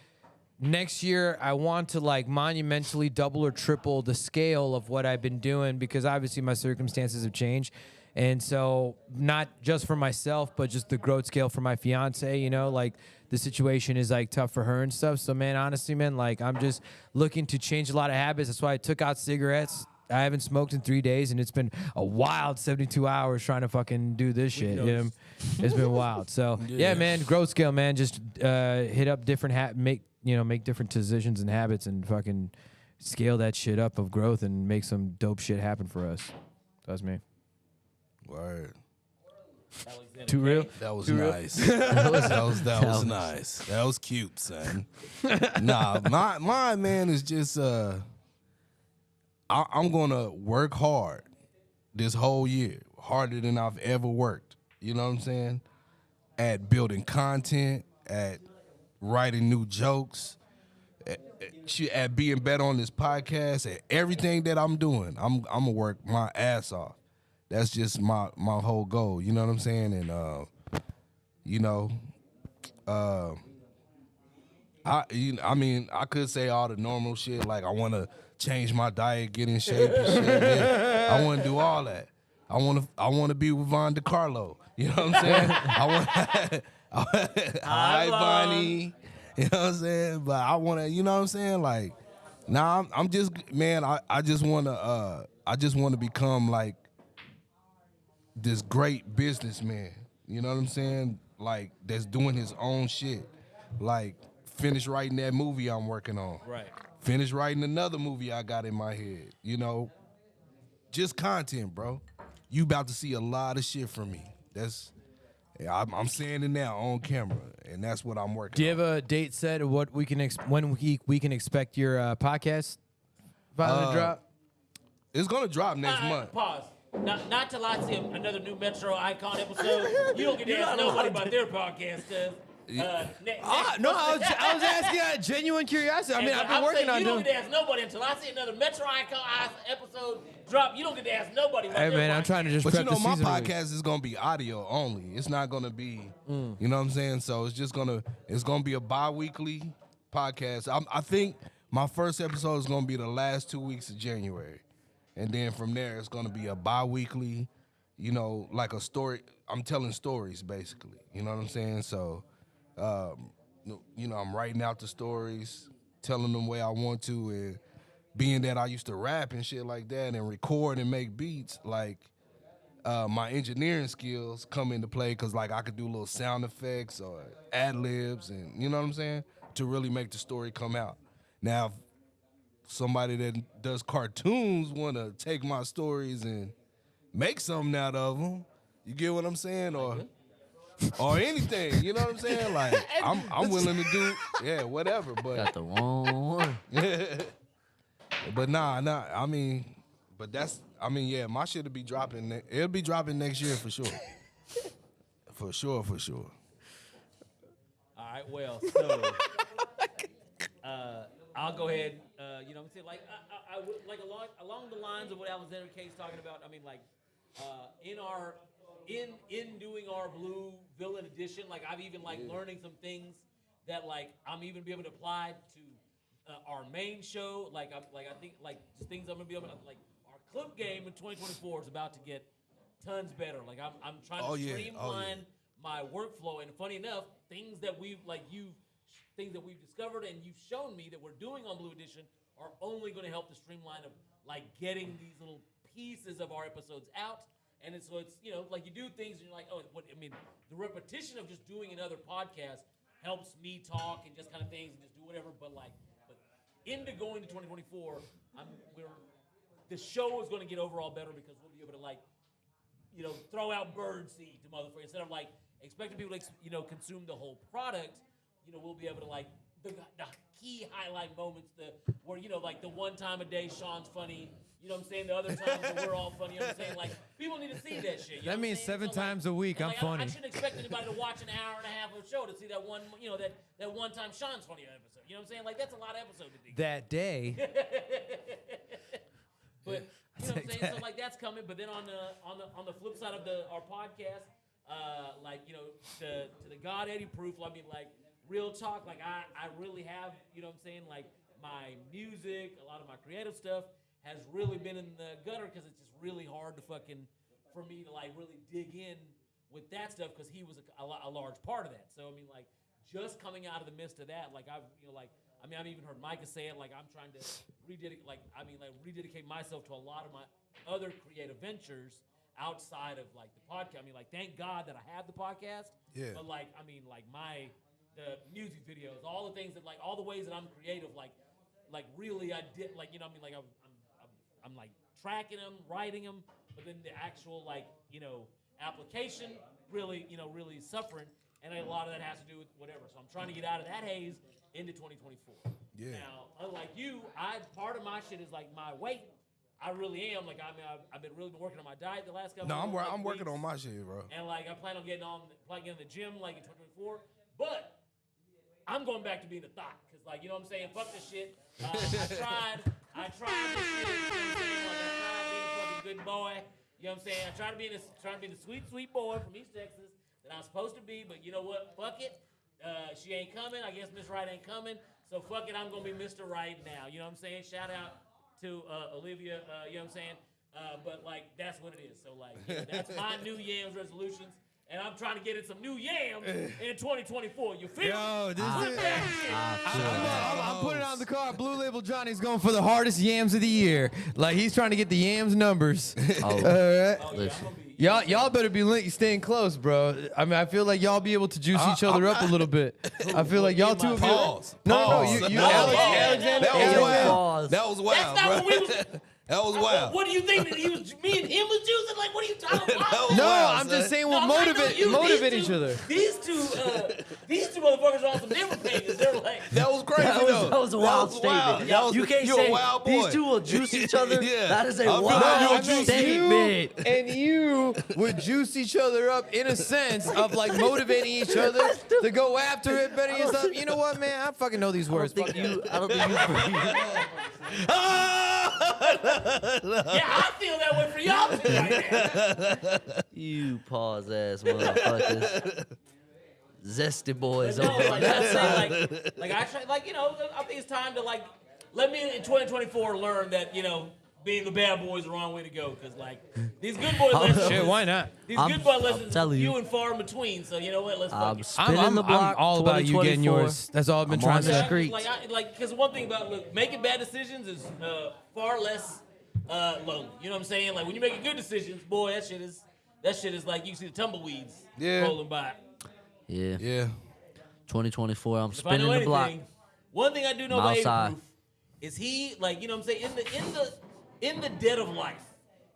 S3: next year I want to like monumentally double or triple the scale of what I've been doing, because obviously my circumstances have changed. And so not just for myself, but just the growth scale for my fiance, you know, like the situation is like tough for her and stuff. So man, honestly, man, like I'm just looking to change a lot of habits. That's why I took out cigarettes, I haven't smoked in 3 days, and it's been a wild 72 hours trying to fucking do this shit. It's been wild. So yeah, man, growth scale, man. Just hit up different make different decisions and habits, and fucking scale that shit up of growth and make some dope shit happen for us. That's me.
S2: Word.
S3: Too real?
S2: That was nice. that was nice. That was cute, son. Nah, my man is just I'm gonna work hard this whole year, harder than I've ever worked. You know what I'm saying? At building content, at writing new jokes, at being better on this podcast, at everything that I'm doing. I'm gonna work my ass off. That's just my whole goal. You know what I'm saying? And I mean, I could say all the normal shit like I want to change my diet, get in shape, and shit. Yeah, I want to do all that. I want to be with Von DiCarlo. You know what I'm saying? Hi, Bonnie. You know what I'm saying? But I want to. You know what I'm saying? Like, I'm just, man. I just want to become like this great businessman. You know what I'm saying? Like, that's doing his own shit. Like, finish writing that movie I'm working on.
S1: Right.
S2: Finish writing another movie I got in my head. You know, just content, bro. You about to see a lot of shit from me. I'm saying it now on camera, and that's what I'm working on.
S3: Do you have a date set of what we can when we can expect your podcast finally to drop?
S2: It's gonna drop next month.
S5: Pause. Not till I see another new Metro Icon episode. You don't get to ask nobody about their podcast.
S3: No, I was asking out of genuine curiosity. I mean, I've been working on
S5: you
S3: doing.
S5: don't get to ask nobody until I see another Metro Icon episode drop. You don't get to ask nobody about
S3: Hey
S5: their
S3: man, I'm
S5: podcast.
S3: trying to just
S2: But
S3: prep
S2: you know,
S3: the
S2: my
S3: season release.
S2: podcast is gonna be audio only. It's not gonna be, you know what I'm saying? So it's gonna be a bi-weekly podcast. I think my first episode is gonna be the last 2 weeks of January, and then from there it's gonna be a bi-weekly, you know, like a story. I'm telling stories basically. You know what I'm saying? So, you know, I'm writing out the stories, telling them where I want to, and being that I used to rap and shit like that and record and make beats, like my engineering skills come into play because like I could do little sound effects or ad-libs and you know what I'm saying, to really make the story come out. Now, if somebody that does cartoons want to take my stories and make something out of them, you get what I'm saying? Or anything, you know what I'm saying? Like, I'm willing to do, whatever, but...
S4: Got the wrong one.
S2: But I mean, my shit will be dropping. It'll be dropping next year for sure. For sure.
S1: All right, well, so I'll go ahead. You know what I'm saying? Like, I would, like along the lines of what Alexander K's talking about. I mean, like, in doing our Blue Villain edition, like I've even like learning some things that like I'm even be able to apply to our main show. Like I think like just things I'm gonna be able to like our clip game in 2024 is about to get tons better. Like I'm trying to streamline my workflow, and funny enough, things that we've discovered and you've shown me that we're doing on Blue Edition are only going to help the streamline of like getting these little pieces of our episodes out. And so it's, you know, like you do things and you're like, the repetition of just doing another podcast helps me talk and just kind of things and just do whatever. But into going to 2024, the show is going to get overall better because we'll be able to like, you know, throw out bird seed to motherfuckers instead of like expecting people to, you know, consume the whole product. You know, we'll be able to like the key highlight moments, where, you know, like the one time a day Sean's funny. You know what I'm saying? The other times that we're all funny. You know what I'm saying? Like, people need to see that shit. You know
S3: That means 7 times a week. I'm
S1: like,
S3: funny.
S1: I shouldn't expect anybody to watch an hour and a half of a show to see that one, you know, that one time Sean's funny episode. You know what I'm saying? Like, that's a lot of episodes to do.
S3: That day.
S1: But you know what I'm saying? So like that's coming. But then on the flip side of our podcast, like, you know, to the God Eddie proof. I mean, like, real talk. Like I really have, you know what I'm saying? Like my music, a lot of my creative stuff has really been in the gutter because it's just really hard for me to like really dig in with that stuff because he was a large part of that. So I mean, like, just coming out of the midst of that, like I've
S5: I mean, I've even heard Micah say it. Like, I'm trying to rededicate myself to a lot of my other creative ventures outside of like the podcast. I mean, like, thank God that I have the podcast.
S2: Yeah.
S5: But like, I mean, like the music videos, all the things that like, all the ways that I'm creative, like really I did, like, you know, I mean, like I'm like tracking them, writing them, but then the actual like, you know, application really, you know, really suffering. And a lot of that has to do with whatever. So I'm trying to get out of that haze into 2024.
S2: Yeah.
S5: Now, unlike you, part of my shit is like my weight. I really am. Like, I mean, I've been working on my diet the last couple.
S2: No,
S5: of
S2: I'm working
S5: weeks.
S2: on my shit, bro.
S5: And like, I plan on getting in the gym like in 2024. But I'm going back to being a thought, cause like, you know what I'm saying? Fuck this shit. I tried this shit. You know what I'm saying? Like, I tried being a fucking good boy. You know what I'm saying? I tried to be the sweet, sweet boy from East Texas that I'm supposed to be. But you know what? Fuck it. She ain't coming. I guess Miss Right ain't coming. So fuck it. I'm gonna be Mr. Right now. You know what I'm saying? Shout out to Olivia. You know what I'm saying? But like, that's what it is. So like, you know, that's my new Yams resolutions. And I'm trying to get in some new yams in 2024. You feel me?
S3: Yo, this
S5: Put
S3: is.
S5: that shit.
S3: I'm putting on the card. Blue Label Johnny's going for the hardest yams of the year. Like, he's trying to get the yams numbers.
S4: Oh,
S3: All right.
S5: Oh, yeah, I'm gonna be.
S3: Y'all better be staying close, bro. I mean, I feel like y'all be able to juice each other up a little bit. I feel like y'all two of you.
S2: Pause.
S3: No, you
S5: No,
S3: Alexander.
S2: That was
S4: Hey,
S2: wild.
S4: pause.
S2: That was wild,
S5: That's not
S2: bro.
S5: what we was.
S2: That was wild.
S5: What do you think? That me and him was juicing? Like, what are you talking about?
S2: That was
S3: No,
S2: wild,
S3: I'm
S2: son.
S3: just saying
S5: No,
S3: we'll
S5: I'm like, no,
S3: motivate
S5: these
S3: each
S5: two-
S3: other.
S5: These two motherfuckers are on some different pages. They're like,
S2: That was crazy, though.
S4: That was a wild
S2: wild.
S4: statement.
S2: That was-
S4: You can't
S2: you a
S4: say
S2: wild boy.
S4: these two will juice each other.
S2: Yeah.
S4: That is a
S2: I feel
S4: wild
S2: like you'll juice
S4: statement.
S3: And you would juice each other up in a sense of like motivating each other to go after it better and stuff. You know what, man? I fucking know these words.
S4: I don't think you.
S5: yeah, I feel that way for y'all too right now.
S4: You pause ass motherfuckers. Zesty boys
S5: No,
S4: over
S5: like,
S4: there.
S5: I'm saying, like I try, like, you know, I think it's time to like let me in 2024 learn that, you know, being the bad boy is the wrong way to go, because like these good boy lessons.
S3: Shit, why not?
S5: These
S4: I'm-
S5: good boy
S4: I'm
S5: lessons
S4: telling you.
S5: few and far in between. So you know what? Let's
S4: I'm
S5: fuck it.
S4: spinning the block.
S3: I'm all about you getting
S4: 2024.
S3: yours. That's all I've been
S4: I'm
S3: trying
S4: on
S3: to
S4: the
S3: say.
S4: street.
S5: Like, because one thing about making bad decisions is far less lonely. You know what I'm saying? Like when you're making good decisions, boy, that shit is like you see the tumbleweeds rolling by.
S4: Yeah.
S2: Yeah.
S4: 2024. I'm
S5: If I know
S4: spinning the block.
S5: anything, one thing I do know about
S4: Outside.
S5: Aiden Proof is he, like, you know what I'm saying, in the dead of life,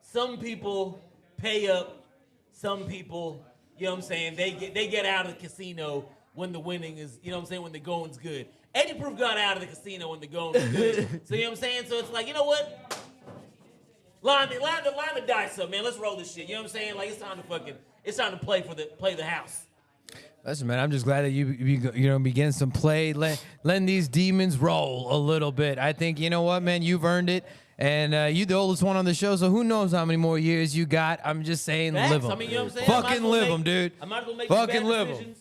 S5: some people pay up, some people, you know what I'm saying, they get out of the casino when the winning is, you know what I'm saying, when the going's good. Eddie Proof got out of the casino when the going's good. So you know what I'm saying? So it's like, you know what? Line the dice up, man. Let's roll this shit. You know what I'm saying? Like it's time to play the house.
S3: Listen, man, I'm just glad that you begin some play, letting these demons roll a little bit. I think, you know what, man, you've earned it, and you're the oldest one on the show, so who knows how many more years you got. I'm just saying,
S5: Facts.
S3: live them.
S5: I mean, you know what I'm saying?
S3: Fucking live them, dude.
S5: I might as well make
S3: Fucking
S5: some bad
S3: live 'em.
S5: decisions.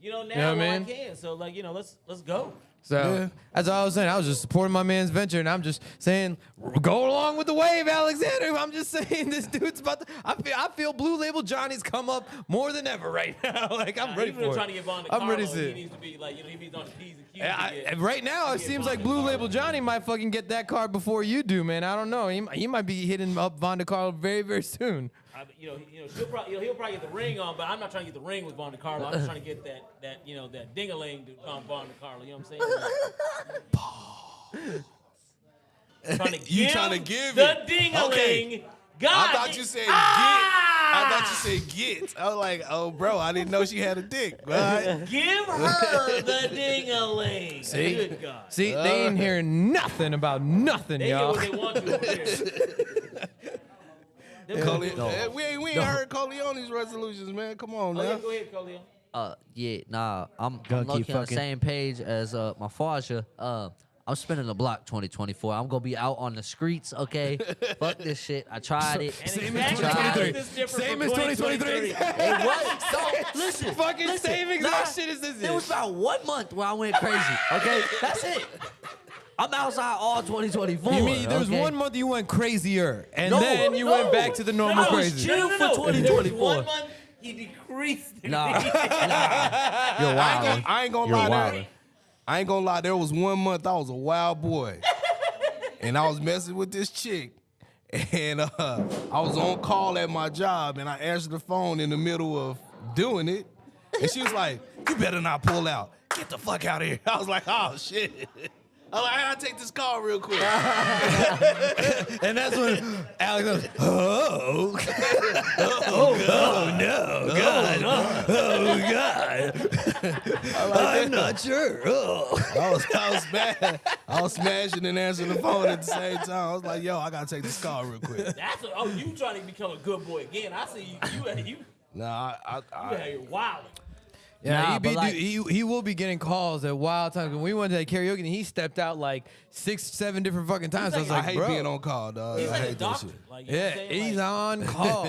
S5: You know, now
S3: You know what I
S5: while
S3: mean?
S5: I can. So like, you know, let's go.
S3: So
S2: Yeah.
S3: that's all I was saying. I was just supporting my man's venture, and I'm just saying, go along with the wave, Alexander. I'm just saying, this dude's about to. I feel Blue Label Johnny's come up more than ever right now. Like I'm ready
S5: He's really
S3: for
S5: trying to
S3: it.
S5: get Von
S3: I'm ready to
S5: He
S3: see it.
S5: needs to be like, you know, he needs on the P's and Q's. to get-
S3: Right now, it
S5: get
S3: seems
S5: Von
S3: like Blue
S5: Carlo.
S3: Label Johnny might fucking get that card before you do, man. I don't know. He might be hitting up Von Carlo very, very soon.
S5: You know, he'll probably get the ring on, but I'm not trying to get the ring with Von Carlo. I'm just trying to get that ding-a-ling to Von Carlo. You know what I'm saying?
S2: Trying to give
S5: the
S2: it.
S5: ding-a-ling.
S2: Okay.
S5: God,
S2: I thought you said get. I thought you said get. I was like, oh, bro, I didn't know she had a dick. Right?
S5: Give her the ding-a-ling.
S3: See?
S5: Good God.
S3: See, they ain't hearing nothing about nothing,
S5: They get
S3: y'all.
S5: what they want to over there.
S2: We ain't heard Corleone's resolutions, man. Come on,
S5: Oh, yeah,
S2: now.
S5: go ahead, Colio.
S4: I'm
S3: Gonna
S4: lucky
S3: keep
S4: on the
S3: fucking-
S4: same page as my Faja. I'm spinning the block 2024. I'm gonna be out on the streets, okay? Fuck this shit. I tried it.
S3: Same
S4: I
S3: as
S4: tried
S3: 2023.
S4: it.
S5: This different
S3: Same
S5: from
S3: as 2023.
S5: 2023.
S4: Hey, what? So listen,
S3: Fucking
S4: listen,
S3: same exact shit as this
S4: There was
S3: is.
S4: about 1 month where I went crazy. Okay, that's it. I'm outside all 2024.
S3: You mean there was
S4: okay?
S3: 1 month you went crazier, and
S4: No,
S3: then you
S4: no.
S3: went back to the normal
S4: I was
S3: crazy?
S4: chill for
S5: There was
S4: 2024.
S5: 1 month he decreased.
S4: Nah,
S3: You're wild.
S2: I ain't gonna
S3: You're
S2: lie
S3: wild.
S2: there. I ain't gonna lie, there was 1 month I was a wild boy. And I was messing with this chick. And I was on call at my job, and I answered the phone in the middle of doing it. And she was like, you better not pull out. Get the fuck out of here. I was like, oh, shit. I was like, I gotta take this call real quick.
S3: And that's when Alex goes, oh. Oh, no, God. Oh, God. I'm not sure. Oh.
S2: I was smashing and answering the phone at the same time. I was like, yo, I gotta take this call real quick.
S5: You trying to become a good boy again. I see you
S2: Nah,
S5: you're wild.
S3: Yeah,
S4: Nah,
S3: he will be getting calls at wild times. When we went to that karaoke, and he stepped out like 6, 7 different fucking times. I was like,
S2: I hate
S3: bro.
S2: being on call, dog.
S5: He's
S2: I
S5: like a
S2: hate that
S5: doctor.
S2: shit.
S5: Like, you know what I'm
S3: Yeah,
S5: saying?
S3: he's
S5: Like,
S3: on call.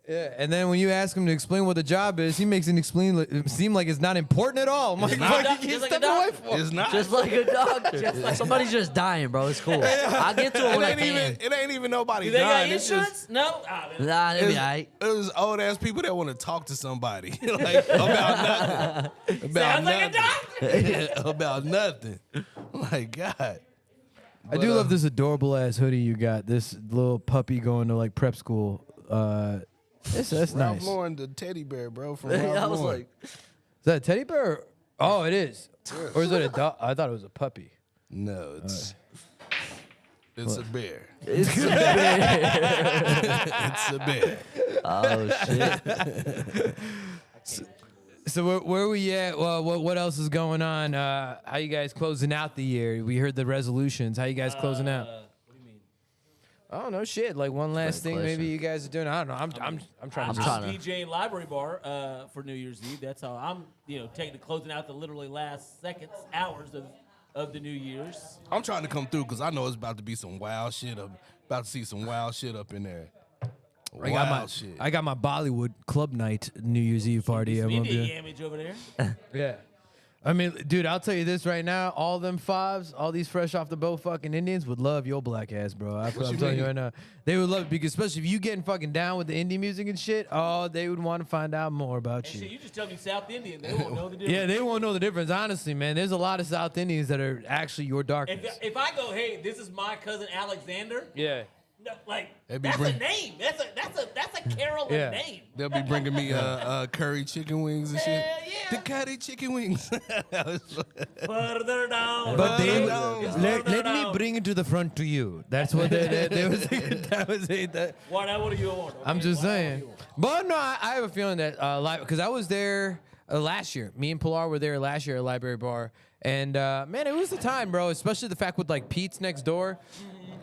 S3: Yeah, and then when you ask him to explain what the job is, he makes it seem like it's not important at all. I'm like,
S5: not.
S3: fuck, you
S5: Just
S3: can't
S5: like a
S3: step away from
S2: It's not.
S4: Just like a doctor. Somebody's just dying, bro. It's cool. I'll get to it when I can.
S2: It ain't even nobody
S5: do they got
S2: dying. It's
S5: insurance?
S2: just
S5: No? Ah, man.
S4: Nah, they be all right.
S2: it was old ass people that want to talk to somebody like about nothing. About
S5: Sounds like a
S2: nothing.
S5: doctor.
S2: About nothing. Like God.
S3: I do love this adorable ass hoodie you got. This little puppy going to like prep school. That's
S2: Ralph
S3: nice.
S2: Lauren, the teddy bear, bro. From
S4: I
S2: Ralph
S4: was
S2: Lauren.
S4: like,
S3: Is that a teddy bear? Oh, it is. Or is it a dog? I thought it was a puppy.
S2: No, it's a bear.
S4: it's a bear.
S2: It's a bear.
S4: Oh, shit.
S3: So where we at? Well, what else is going on? How you guys closing out the year? We heard the resolutions. How you guys closing out?
S5: What do you mean?
S3: I don't know. Shit. Like one last thing,
S4: question.
S3: maybe you guys are doing. I don't know. I'm trying
S5: I'm
S3: to.
S5: just
S4: trying to-
S5: DJing Library Bar for New Year's Eve. That's how I'm, taking the closing out the literally last seconds, hours of the New Year's.
S2: I'm trying to come through because I know it's about to be some wild shit up. About to see some wild shit up in there. Wild shit.
S3: I got my Bollywood club night New Year's Eve party. I'm gonna
S5: Indian
S3: do.
S5: damage over there.
S3: Yeah. I mean, dude, I'll tell you this right now. All them fives, all these fresh off the boat fucking Indians would love your black ass, bro. I'm
S2: you
S3: telling you
S2: mean?
S3: right now. They would love it because especially if you getting fucking down with the indie music and shit, oh, they would want to find out more about
S5: And
S3: you.
S5: shit, you just tell me South Indian. They won't know the difference.
S3: Yeah, they won't know the difference. Honestly, man, there's a lot of South Indians that are actually your darkness.
S5: If I go, hey, this is my cousin Alexander.
S3: Yeah.
S5: No, like
S2: That'd be
S5: that's
S2: bring-
S5: a name. That's a Carolyn
S3: Yeah.
S5: name.
S2: They'll be bringing me curry chicken wings and shit.
S5: Hell yeah.
S2: The curry chicken wings.
S5: Further down.
S3: But they
S5: further
S3: would,
S5: down,
S3: let
S5: further
S3: me
S5: down.
S3: bring it to the front to you. That's what they was that was it. That,
S5: What do you want?
S3: I'm
S5: Okay,
S3: just
S5: what do
S3: saying.
S5: you want?
S3: But no, I have a feeling that because I was there last year. Me and Pilar were there last year at Library Bar, and man, it was the time, bro. Especially the fact with like Pete's next door.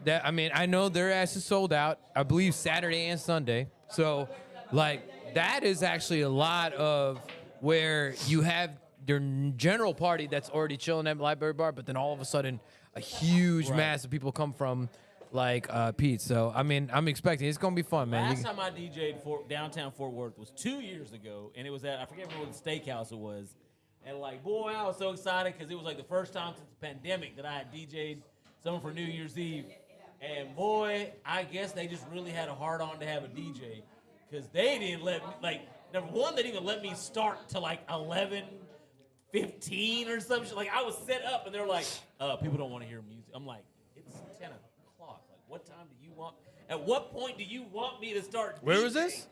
S3: That I mean, I know their ass is sold out. I believe Saturday and Sunday. So, like that is actually a lot of where you have your general party that's already chilling at Library Bar, but then all of a sudden, a huge mass of people come from like Pete's. So I mean, I'm expecting it's gonna be fun, man.
S5: Last time I DJ'd for downtown Fort Worth was 2 years ago, and it was at I forget what steakhouse it was, and like boy, I was so excited because it was like the first time since the pandemic that I had DJ'd someone for New Year's Eve, and boy, I guess they just really had a hard on to have a DJ because they didn't let me number one, they didn't even let me start till like 11:15 or some shit. Like I was set up, and they're like, people don't want to hear music. I'm like, it's 10 o'clock. Like, what time do you want? At what point do you want me to start?
S3: Where was
S5: DJing?
S3: this?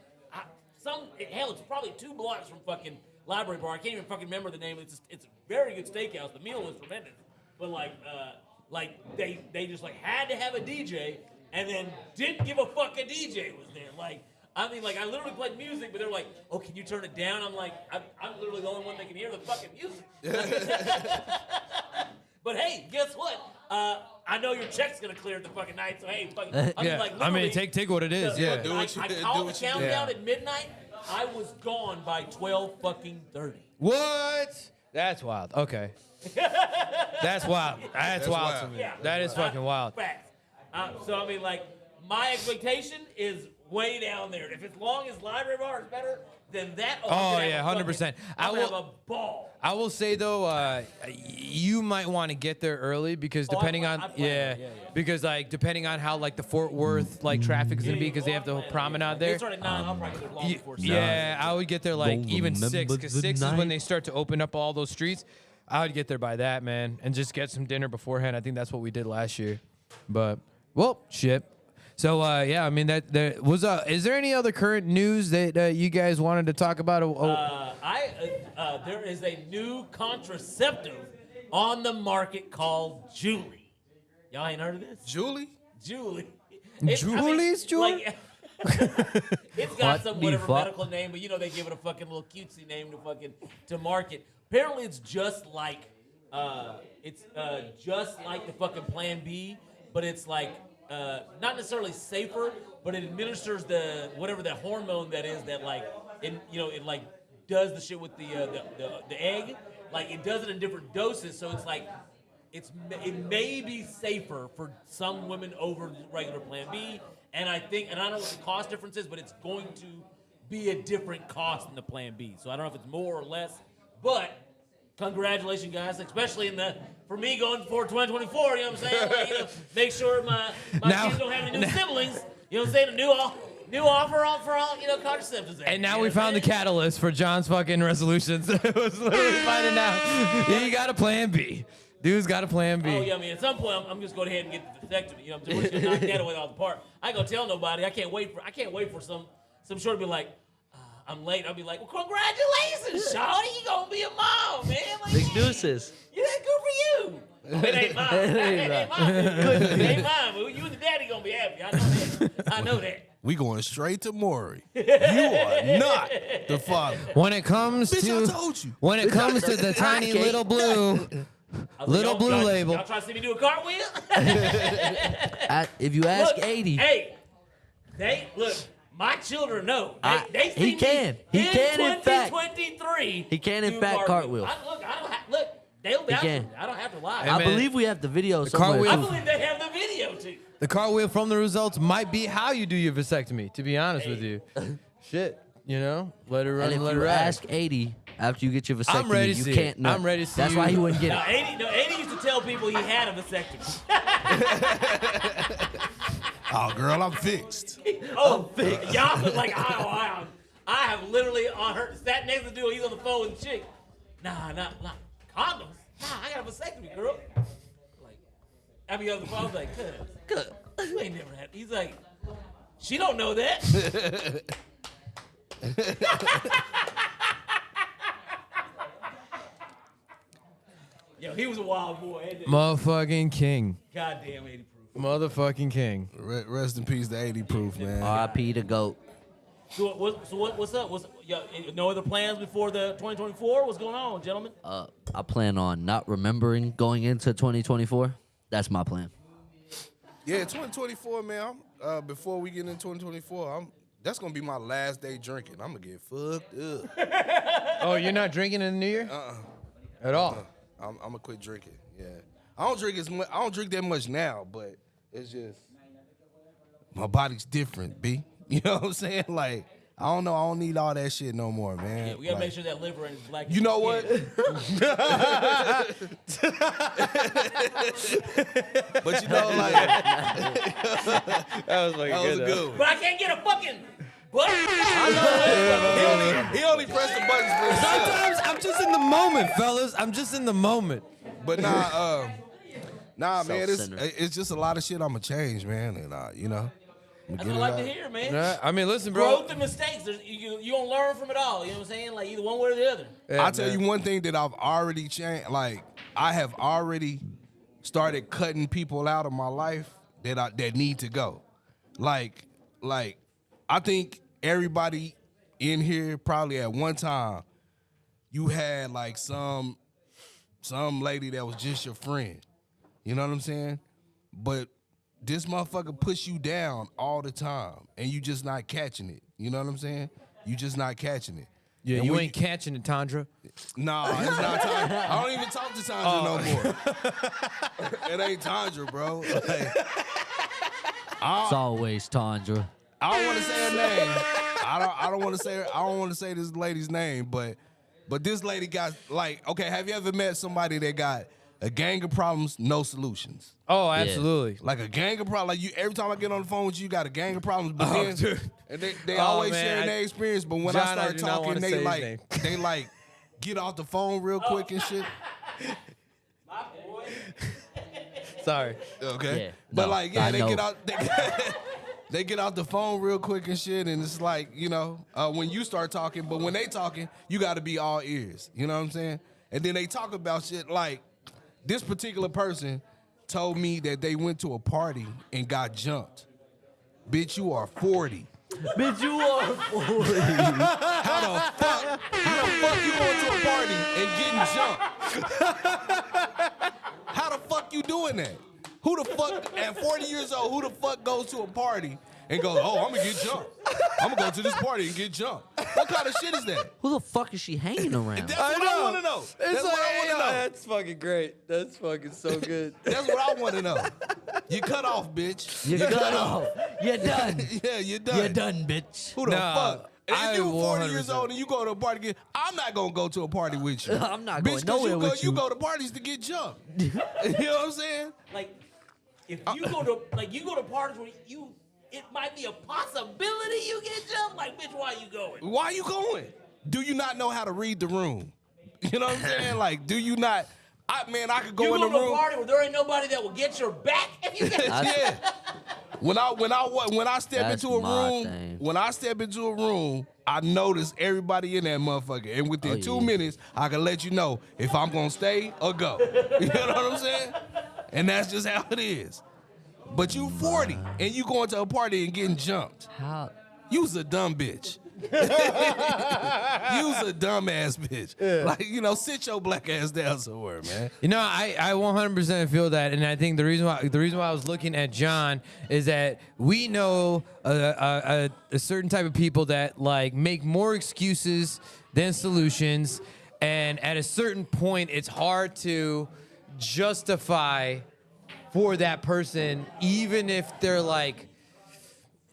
S5: Hell, it's probably 2 blocks from fucking Library Bar. I can't even fucking remember the name. It's a very good steakhouse. The meal was tremendous, but like they just like had to have a DJ, and then didn't give a fuck a DJ was there. Like. I mean, like, I literally played music, but they're like, oh, can you turn it down? I'm like, I'm literally the only one that can hear the fucking music. But hey, guess what? I know your check's gonna clear at the fucking night, so hey, fucking, I mean,
S3: Yeah,
S5: like,
S3: I mean,
S5: literally,
S3: take what it is. Yeah.
S2: Do what you-
S5: I
S2: do
S5: called
S2: what
S5: the
S2: you do.
S5: countdown at midnight. I was gone by 12:30.
S3: What? That's wild. Okay. That's wild. That's wild to
S2: wild.
S3: me.
S5: Yeah.
S3: That is fucking wild.
S5: Facts. So I mean, like, my expectation is way down there. If as long as Library Bar is better, then that.
S3: Oh, yeah, 100%.
S5: I will have a ball.
S3: I will say though, you might want to get there early because
S5: Oh, I
S3: depending
S5: plan-
S3: on
S5: I plan on it. Yeah.
S3: because like depending on how like the Fort Worth like traffic is gonna be because they have the promenade
S5: They
S3: there.
S5: start at 9. I'll probably get there long before 7.
S3: Yeah, I would get there like
S4: Don't
S3: even 6
S4: remember
S3: because
S4: the
S3: 6 is when
S4: night.
S3: they start to open up all those streets. I would get there by that, man, and just get some dinner beforehand. I think that's what we did last year. But well, shit. So yeah, I mean that there was. Is there any other current news that you guys wanted to talk about?
S5: There is a new contraceptive on the market called Julie. Y'all ain't heard of this?
S2: Julie?
S5: Julie.
S3: Julie's Julie?
S5: Like, it's got some whatever medical name, but you know they give it a fucking little cutesy name to market. Apparently, it's just like the fucking Plan B, but it's like not necessarily safer, but it administers the whatever the hormone that is that like it like does the shit with the egg. Like it does it in different doses, so it's like it may be safer for some women over regular Plan B. And I don't know what the cost difference is, but it's going to be a different cost than the Plan B. So I don't know if it's more or less, but congratulations, guys, especially for me going for 2024. You know what I'm saying? Like, make sure my kids don't have any new siblings. You know what I'm saying? A new offer for all contraceptives.
S3: And now we found the catalyst for John's fucking resolutions. It was literally finding out he got a Plan B. Dude's got a Plan B.
S5: Oh yeah, I mean, at some point I'm just going ahead and get the vasectomy. You know, I'm just knock that away off the park. I ain't gonna tell nobody. I can't wait for some short to be like, I'm late. I'll be like, well, congratulations, shawty, you gonna be a mom, man. Like,
S4: Big deuces.
S5: Yeah, good for you. It ain't mine. It ain't mine. It ain't mine. But you and the daddy gonna be happy. I know that. I know that.
S2: We going straight to Maury. You are not the father.
S3: When it comes
S2: Bitch, I told you.
S3: When it comes to the tiny little blue. Little blue label.
S5: Y'all trying to see me do a cartwheel?
S4: If you ask
S5: Look,
S4: 80.
S5: Hey, look. My children know. They see
S4: he can.
S5: Me
S4: He can, in fact.
S5: 2023.
S4: He can, in fact, cartwheel.
S5: Look, they'll vouch for
S4: can.
S5: me. I don't have to lie.
S3: Hey,
S4: I
S3: man.
S4: believe we have the video somewhere.
S3: cartwheel-
S5: I believe they have the video, too.
S3: The cartwheel from the results might be how you do your vasectomy, to be honest with you. Shit, let it run
S4: And if
S3: and let it
S4: you
S3: ride.
S4: ask 80 after you get your vasectomy,
S3: I'm ready to
S4: you
S3: see
S4: can't
S3: it.
S4: know.
S3: I'm ready to see
S4: That's
S3: you.
S4: why he wouldn't get
S5: Now,
S4: it.
S5: 80 used to tell people he had a vasectomy.
S2: Oh, girl, I'm fixed.
S5: Y'all look like, I have literally sat next to the dude. He's on the phone with the chick. Nah, not condoms. Nah, I got a vasectomy, girl. Like, I be on the phone, I was like, good. You ain't never had. He's like, she don't know that. Yo, he was a wild boy.
S3: Motherfucking king.
S5: Goddamn 80 proof.
S3: Motherfucking king.
S2: Rest in peace to 80 proof, man.
S4: R.I.P. the GOAT.
S5: So what's up? No other plans before the 2024? What's going on, gentlemen?
S4: I plan on not remembering going into 2024. That's my plan.
S2: Yeah, 2024, man. Before we get into 2024, that's gonna be my last day drinking. I'm gonna get fucked up.
S3: Oh, you're not drinking in the new year? At all?
S2: I'm gonna quit drinking. Yeah, I don't drink as much. I don't drink that much now, but it's just my body's different, B. You know what I'm saying? Like, I don't know. I don't need all that shit no more, man.
S5: Yeah, we gotta make sure that liver and black.
S2: You know what? But you know, like
S3: That was like
S2: that was a good one.
S5: But I can't get a fucking button.
S2: He only pressed the buttons for himself.
S3: Sometimes I'm just in the moment, fellas. I'm just in the moment.
S2: But nah, man,
S4: Self-centered.
S2: it's just a lot of shit I'ma change, man, and
S5: That's what I like to hear, man.
S3: I mean, listen, bro.
S5: Growth and mistakes. You gonna learn from it all. You know what I'm saying? Like either one way or the other.
S3: Yeah,
S2: I'll tell
S3: man.
S2: you one thing that I've already changed. Like, I have already started cutting people out of my life that need to go. Like I think everybody in here probably at one time you had like some lady that was just your friend. You know what I'm saying? But this motherfucker push you down all the time, and you just not catching it. You know what I'm saying? You just not catching it.
S3: Yeah,
S2: And
S3: you
S2: when
S3: ain't catching it, Tandra.
S2: Nah, it's not Tandra. I don't even talk to Tandra no more. It ain't Tandra, bro. Like,
S4: It's always Tandra.
S2: I don't want to say her name. I don't want to say. I don't want to say this lady's name, but this lady got like. Okay, have you ever met somebody that got a gang of problems, no solutions?
S3: Oh, absolutely.
S2: Like a gang of problems. Like you, every time I get on the phone with you, you got a gang of problems. But
S3: Oh,
S2: then,
S3: dude.
S2: and they
S3: Oh,
S2: always
S3: man,
S2: sharing their experience. But when
S3: John,
S2: I
S3: I
S2: start
S3: do not
S2: talking,
S3: wanna say his
S2: they like get off the phone real quick and shit.
S1: My boy.
S3: Sorry.
S2: Okay.
S4: Yeah,
S2: But
S4: no,
S2: like,
S4: I
S2: they
S4: know.
S2: get out. They get out the phone real quick and shit, and it's like, when you start talking, but when they talking, you got to be all ears. You know what I'm saying? And then they talk about shit like this particular person told me that they went to a party and got jumped. Bitch, you are 40.
S4: Bitch, you are 40.
S2: How the fuck you going to a party and getting jumped? How the fuck you doing that? Who the fuck, at 40 years old, who the fuck goes to a party and goes, oh, I'm gonna get jumped. I'm gonna go to this party and get jumped. What kind of shit is that?
S4: Who the fuck is she hanging around?
S2: That's what I want to know. That's what I want to know.
S3: That's fucking great. That's fucking so good.
S2: That's what I want to know. You cut off, bitch.
S4: You cut off. You're done.
S2: Yeah, you're done.
S4: You're done, bitch.
S2: Who the fuck? And
S3: I
S2: if you're 40 years
S3: 100%.
S2: old and you go to a party, I'm not gonna go to a party with you.
S4: I'm not
S2: Bitch,
S4: going nowhere with
S2: you
S4: you.
S2: go to parties to get jumped. You know what I'm saying?
S1: Like, if you go to parties where it might be a possibility you get jumped. Like, bitch, why you going?
S2: Why are you going? Do you not know how to read the room? You know what I'm saying? Like, do you not? I could go
S1: You
S2: in
S1: go
S2: the
S1: to a
S2: room.
S1: party where there ain't nobody that will get your back if you get jumped.
S2: Yeah. When I step
S4: That's
S2: into a
S4: my
S2: room,
S4: thing.
S2: when I step into a room, I notice everybody in that motherfucker, and within 2 minutes, I can let you know if I'm gonna stay or go. You know what I'm saying? And that's just how it is. But you 40 and you going to a party and getting jumped.
S4: How?
S2: You's a dumb bitch. You's a dumb ass bitch. Yeah. Like, sit your black ass down somewhere, man.
S3: I 100% feel that, and I think the reason why I was looking at John is that we know a certain type of people that like make more excuses than solutions, and at a certain point, it's hard to justify for that person, even if they're like.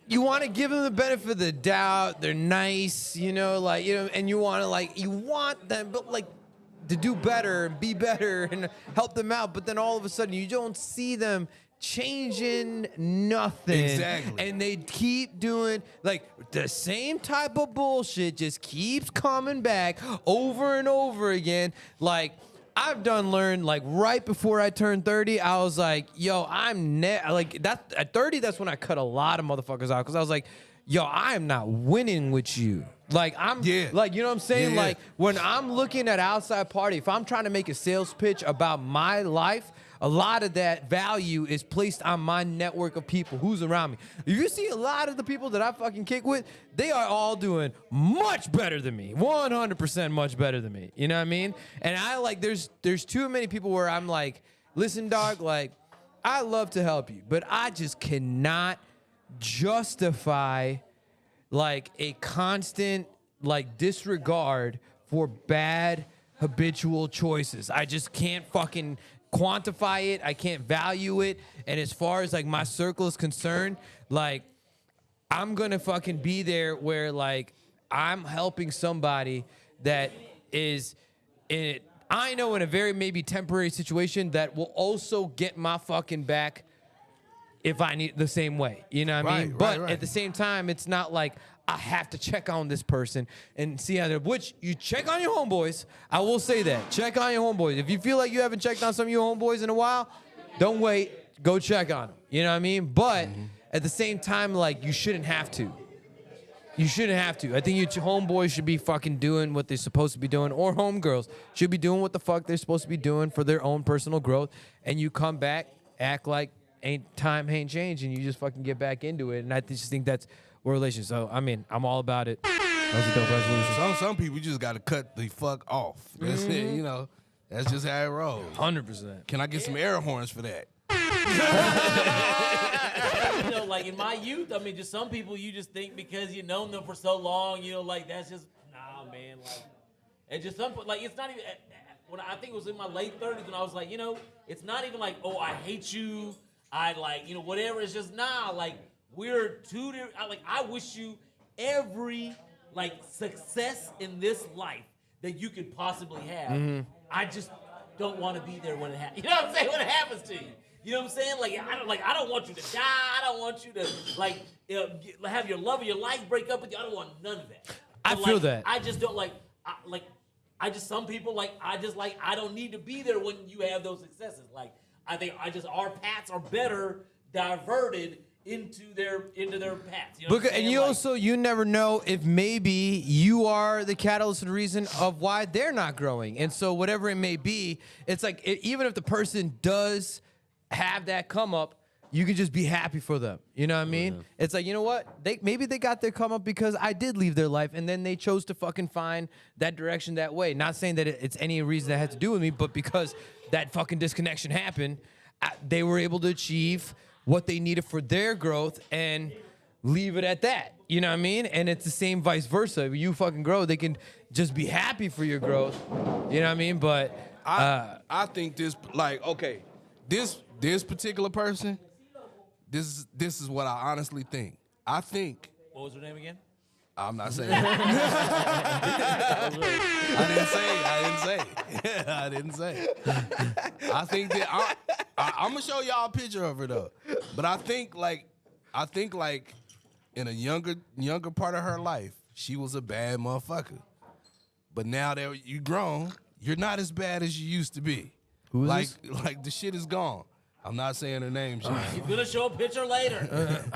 S3: You want to give them the benefit of the doubt. They're nice, and you want them, but like to do better and be better and help them out. But then all of a sudden, you don't see them changing nothing.
S2: Exactly.
S3: And they keep doing like the same type of bullshit, just keeps coming back over and over again. Like, I've learned like right before I turned 30, I was like, yo, at 30, that's when I cut a lot of motherfuckers out. Cause I was like, yo, I am not winning with you. Like like, you know what I'm saying?
S2: Yeah.
S3: Like when I'm looking at outside party, if I'm trying to make a sales pitch about my life, a lot of that value is placed on my network of people who's around me. If you see a lot of the people that I fucking kick with, they are all doing much better than me. 100% much better than me. You know what I mean? And I like, there's too many people where I'm like, listen, dog, like, I love to help you, but I just cannot justify like a constant like disregard for bad habitual choices. I just can't fucking quantify it. I can't value it. And as far as like my circle is concerned, like I'm gonna fucking be there where like I'm helping somebody that is in I know in a very maybe temporary situation that will also get my fucking back if I need the same way. You know what I mean? But at the same time, it's not like I have to check on this person and see how they're, which you check on your homeboys. I will say that. Check on your homeboys. If you feel like you haven't checked on some of your homeboys in a while, don't wait. Go check on them. You know what I mean? But at the same time, like, you shouldn't have to. You shouldn't have to. I think your homeboys should be fucking doing what they're supposed to be doing, or homegirls should be doing what the fuck they're supposed to be doing for their own personal growth, and you come back, act like time ain't changed, and you just fucking get back into it. And I just think that's what relations. So, I mean, I'm all about it. That was a dope resolution.
S2: Some people just got to cut the fuck off. That's it, you know. That's just how it rolls.
S3: 100%.
S2: Can I get some air horns for that?
S1: You know, like in my youth, I mean, just some people you just think because you've known them for so long, you know, like that's just, nah, man. Like, and just some, like, it's not even, when I think it was in my late 30s when I was like, you know, it's not even like, oh, I hate you. I like, you know, whatever. It's just, nah, like, we're two different, I wish you every, like, success in this life that you could possibly have. Mm-hmm. I just don't want to be there when it happens. You know what I'm saying? When it happens to you. You know what I'm saying? I don't want you to die. I don't want you to have your love of your life break up with you. I don't want none of that.
S3: I feel that.
S1: I just don't
S5: some people I don't need to be there when you have those successes. Like I think our paths are better diverted into their paths. You know what I'm
S3: And
S5: saying?
S3: you
S5: Like,
S3: also, you never know if maybe you are the catalyst and reason of why they're not growing. And so whatever it may be, it's like even if the person does have that come up, you can just be happy for them. You know what I mean? Yeah. It's like, you know what? Maybe they got their come up because I did leave their life and then they chose to fucking find that direction that way. Not saying that it's any reason that had to do with me, but because that fucking disconnection happened, they were able to achieve what they needed for their growth and leave it at that. You know what I mean? And it's the same vice versa. If you fucking grow, they can just be happy for your growth. You know what I mean? But
S2: I think this, like, okay, this particular person, this is what I honestly think. I think.
S5: what was her name again?
S2: I'm not saying. I didn't say. I think that I'm gonna show y'all a picture of her though. But I think like in a younger part of her life, she was a bad motherfucker. But now that you grown, you're not as bad as you used to be.
S3: Who is this?
S2: Like the shit is gone. I'm not saying her name, Sean.
S5: He's gonna show a picture later.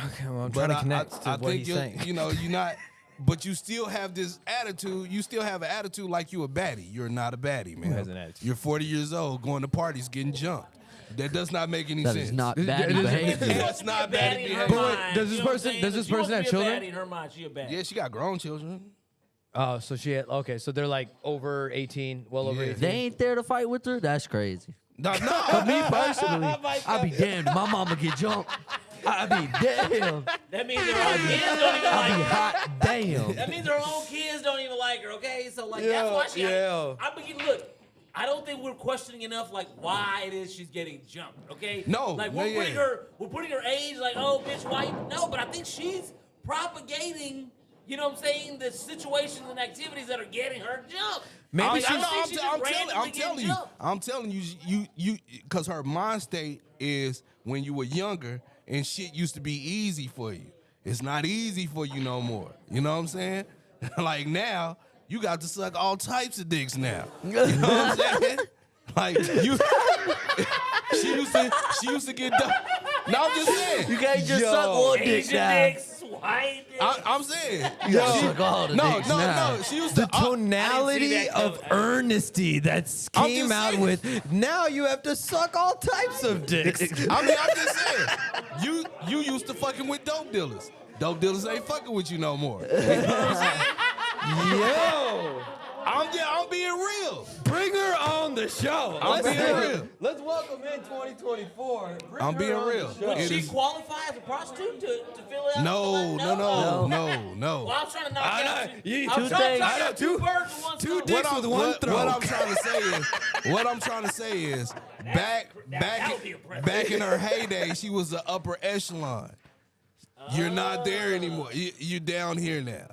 S3: okay, well, I'm trying to connect to
S2: I
S3: what
S2: think
S3: he's saying.
S2: you're not. But you still have this attitude. You still have an attitude like you a baddie. You're not a baddie, man.
S3: Who has an attitude?
S2: You're 40 years old, going to parties, getting jumped. That does not make any
S4: That
S2: sense.
S4: is not bad behavior.
S2: That's not baddie
S5: in her
S2: behavior.
S3: But
S5: mind.
S3: does this
S5: You know what I'm
S3: person-
S5: saying?
S3: does this
S5: She wants
S3: person
S5: to
S3: have
S5: be a
S3: children?
S5: baddie in her mind, she a baddie.
S2: Yeah, she got grown children.
S3: Oh, so she had, okay, so they're like over 18, well over
S2: Yeah.
S3: 18.
S4: They ain't there to fight with her? That's crazy.
S2: No.
S4: Me personally, I'd be damned if my mama get jumped. I'd be damn.
S5: That means her own kids don't even
S4: I'd
S5: like
S4: be
S5: her.
S4: hot damn.
S5: That means her own kids don't even like her. Okay, so like
S3: Yeah,
S5: that's why she.
S3: yeah.
S5: I begin. Look, I don't think we're questioning enough like why it is she's getting jumped. Okay.
S2: No,
S5: Like
S2: no, yeah.
S5: we're putting her age like, oh bitch, why? No, but I think she's propagating. You know what I'm saying? The situations and activities that are getting her jumped.
S3: Maybe
S2: I'm telling you, because her mind state is when you were younger and shit used to be easy for you. It's not easy for you no more. You know what I'm saying? Like now, you got to suck all types of dicks now. You know what I'm saying? Like you, she used to get done. No, I'm just saying.
S4: You can't just suck one dick
S5: Asian
S4: now.
S5: dicks, white dicks.
S2: I'm saying.
S4: You gotta suck all the dicks now.
S2: No. She used
S3: The
S2: to.
S3: tonality
S5: that
S3: of
S5: coming.
S3: earnesty that
S2: I'm
S3: came
S2: just
S3: out
S2: saying.
S3: with, now you have to suck all types of dicks.
S2: I'm just saying. You used to fucking with dope dealers. Dope dealers ain't fucking with you no more. You know what I'm saying?
S3: Yo,
S2: I'm being real.
S3: bring her on the show.
S2: I'm being real.
S3: Let's welcome in 2024. Bring
S2: I'm
S3: her
S2: being
S3: on the
S2: real.
S3: show.
S5: Would
S2: It
S5: she
S2: is-
S5: qualify as a prostitute to fill it out?
S2: No.
S5: Well, I'm trying to knock
S3: I
S5: out
S3: know.
S5: two.
S3: You-
S5: I'm
S3: two
S5: trying
S4: things.
S5: to
S3: I know,
S5: knock two
S3: two-
S5: birds with one
S3: two
S5: stone.
S3: dicks with one throat.
S2: What I'm trying to say is,
S5: that would be impressive.
S2: back in her heyday, she was the upper echelon. You're not there anymore. You're down here now.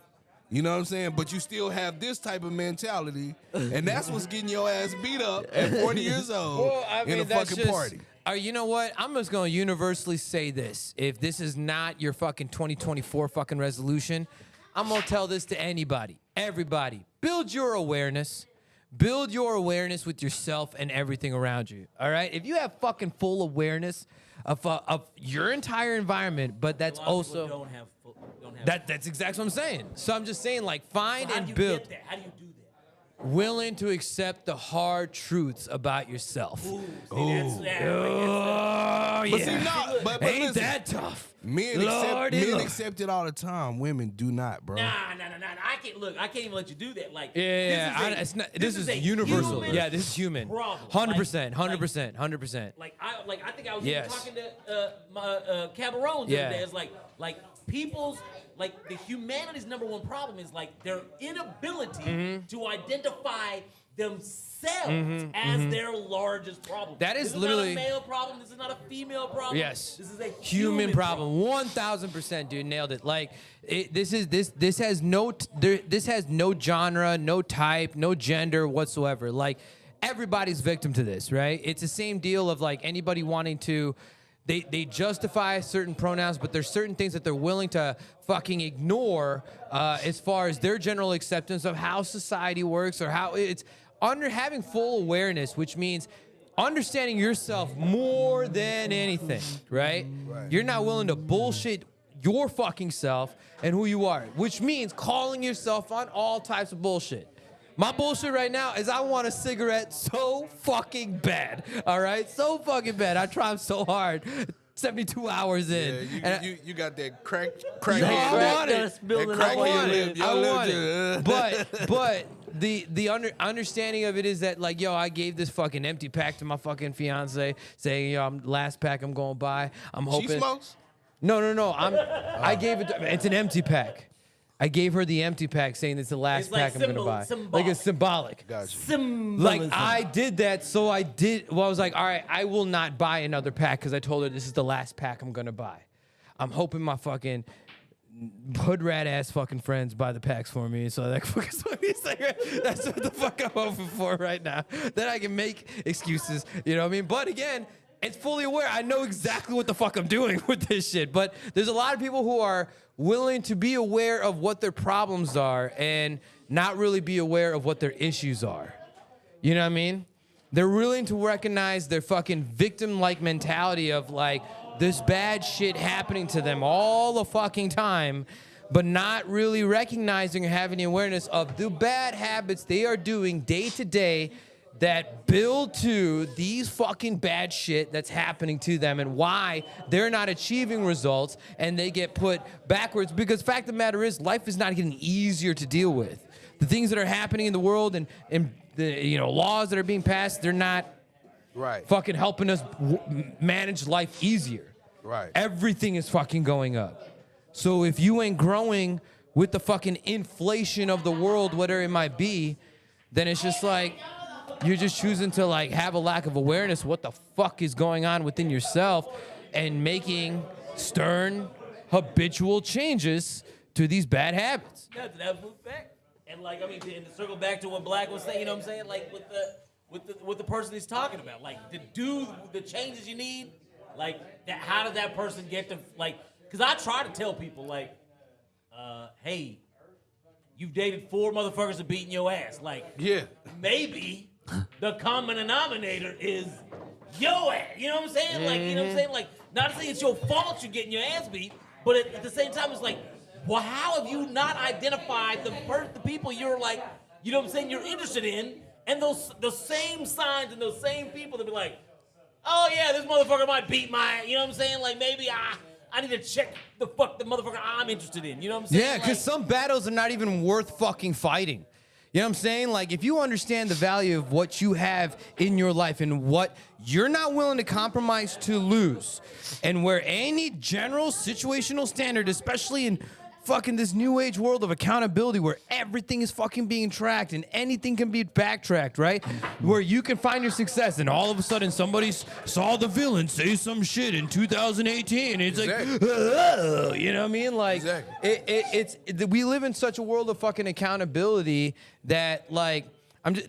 S2: You know what I'm saying? But you still have this type of mentality, and that's what's getting your ass beat up at 40 years old
S3: Well, I mean,
S2: in a
S3: that's
S2: fucking
S3: just,
S2: party.
S3: You know what? I'm just going to universally say this. If this is not your fucking 2024 fucking resolution, I'm going to tell this to anybody, everybody. Build your awareness. Build your awareness with yourself and everything around you. All right? If you have fucking full awareness of your entire environment, but that's
S5: A lot of people
S3: also
S5: don't have
S3: that's exactly what I'm saying. So I'm just saying, like, find
S5: How do
S3: and
S5: you
S3: build.
S5: get that? How do you do that?
S3: Willing to accept the hard truths about yourself.
S5: Ooh, see, that's that.
S3: Oh,
S2: But
S3: yeah.
S2: see, no, but
S3: Ain't
S2: listen,
S3: that tough?
S2: men
S3: Lordy, Lord.
S2: accept it all the time. Women do not, bro.
S5: Nah. I can't even let you do that. Like,
S3: Yeah,
S5: this is
S3: this is
S5: a
S3: universal.
S5: human
S3: Yeah, this is human.
S5: problem.
S3: 100%,
S5: Like-
S3: 100%, 100%.
S5: Like I think I was
S3: Yes.
S5: even talking to my Cabarone the
S3: Yeah.
S5: other day. It's like people's like the humanity's number one problem is like their inability
S3: Mm-hmm.
S5: to identify themselves as their largest problem.
S3: That is
S5: this
S3: literally-
S5: is not a male problem. This is not a female problem.
S3: Yes.
S5: This is a
S3: Human problem. 1000%, dude. Nailed it. Like, this has no genre, no type, no gender whatsoever. Like, everybody's victim to this, right? It's the same deal of like anybody wanting to they justify certain pronouns, but there's certain things that they're willing to fucking ignore as far as their general acceptance of how society works or how it's under having full awareness, which means understanding yourself more than anything, right? You're not willing to bullshit your fucking self and who you are, which means calling yourself on all types of bullshit. My bullshit right now is I want a cigarette so fucking bad, all right? So fucking bad. I tried so hard. 72 hours in.
S2: Yeah, you got that crack
S3: I want it.
S2: I want it.
S3: I want it. But the understanding of it is that, like, yo, I gave this fucking empty pack to my fucking fiance, saying, yo, last pack I'm going to buy. I'm hoping.
S2: She smokes?
S3: No. I gave it. It's an empty pack. I gave her the empty pack, saying it's the last pack I'm gonna buy. Like it's symbolic.
S2: Gotcha.
S3: Like I did that, so I did. Well, I was like, all right, I will not buy another pack because I told her this is the last pack I'm gonna buy. I'm hoping my fucking hood rat ass fucking friends buy the packs for me, so that fucking smoke me a cigarette. That's what the fuck I'm hoping for right now. Then I can make excuses. You know what I mean? But again, it's fully aware. I know exactly what the fuck I'm doing with this shit. But there's a lot of people who are willing to be aware of what their problems are and not really be aware of what their issues are. You know what I mean? They're willing to recognize their fucking victim-like mentality of like this bad shit happening to them all the fucking time, but not really recognizing or having the awareness of the bad habits they are doing day to day that build to these fucking bad shit that's happening to them and why they're not achieving results and they get put backwards. Because fact of the matter is, life is not getting easier to deal with. The things that are happening in the world and the laws that are being passed, they're not fucking helping us manage life easier.
S2: Right.
S3: Everything is fucking going up. So if you ain't growing with the fucking inflation of the world, whatever it might be, then it's just like you're just choosing to like have a lack of awareness of what the fuck is going on within yourself and making stern, habitual changes to these bad habits.
S1: That's an absolute fact. And like, I mean, to circle back to what Black was saying, you know what I'm saying? Like with the person he's talking about, like to do the changes you need, like that, how does that person get to like? Because I try to tell people like, hey, you've dated 4 motherfuckers that beating your ass. Like, maybe the common denominator is your ass. You know what I'm saying? Like, you know what I'm saying? Like, not to say it's your fault you're getting your ass beat, but at the same time, it's like, well, how have you not identified the people you're like, you know what I'm saying, you're interested in, and the same signs and those same people that be like, oh yeah, this motherfucker might beat my, you know what I'm saying? Like maybe I need to check the motherfucker I'm interested in. You know what I'm saying?
S3: Yeah, because some battles are not even worth fucking fighting. You know what I'm saying? Like, if you understand the value of what you have in your life and what you're not willing to compromise to lose, and where any general situational standard, especially in fucking this new age world of accountability where everything is fucking being tracked and anything can be backtracked, right? Where you can find your success and all of a sudden somebody saw the villain say some shit in 2018 and it's like, oh, you know what I mean? Like, we live in such a world of fucking accountability that like,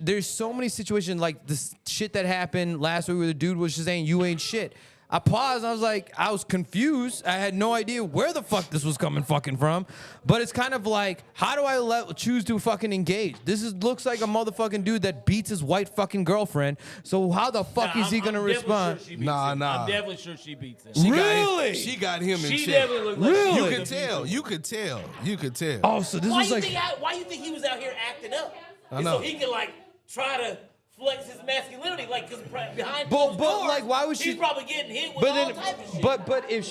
S3: there's so many situations like this shit that happened last week where the dude was just saying, you ain't shit. I paused. I was like, I was confused. I had no idea where the fuck this was coming fucking from. But it's kind of like, how do I choose to fucking engage? Looks like a motherfucking dude that beats his white fucking girlfriend. So how the fuck is he gonna respond?
S1: Sure I'm definitely sure she beats him.
S2: She got him in
S1: She
S2: check.
S1: definitely looked like
S2: You
S1: she
S2: could tell. You could tell.
S3: Oh, so this was like.
S1: Why you think he was out here acting up?
S2: I know.
S1: So he could like try to flex his masculinity, like, because behind
S3: But
S1: closed doors,
S3: like, why would she?
S1: He's probably getting hit with all type of shit.
S3: But if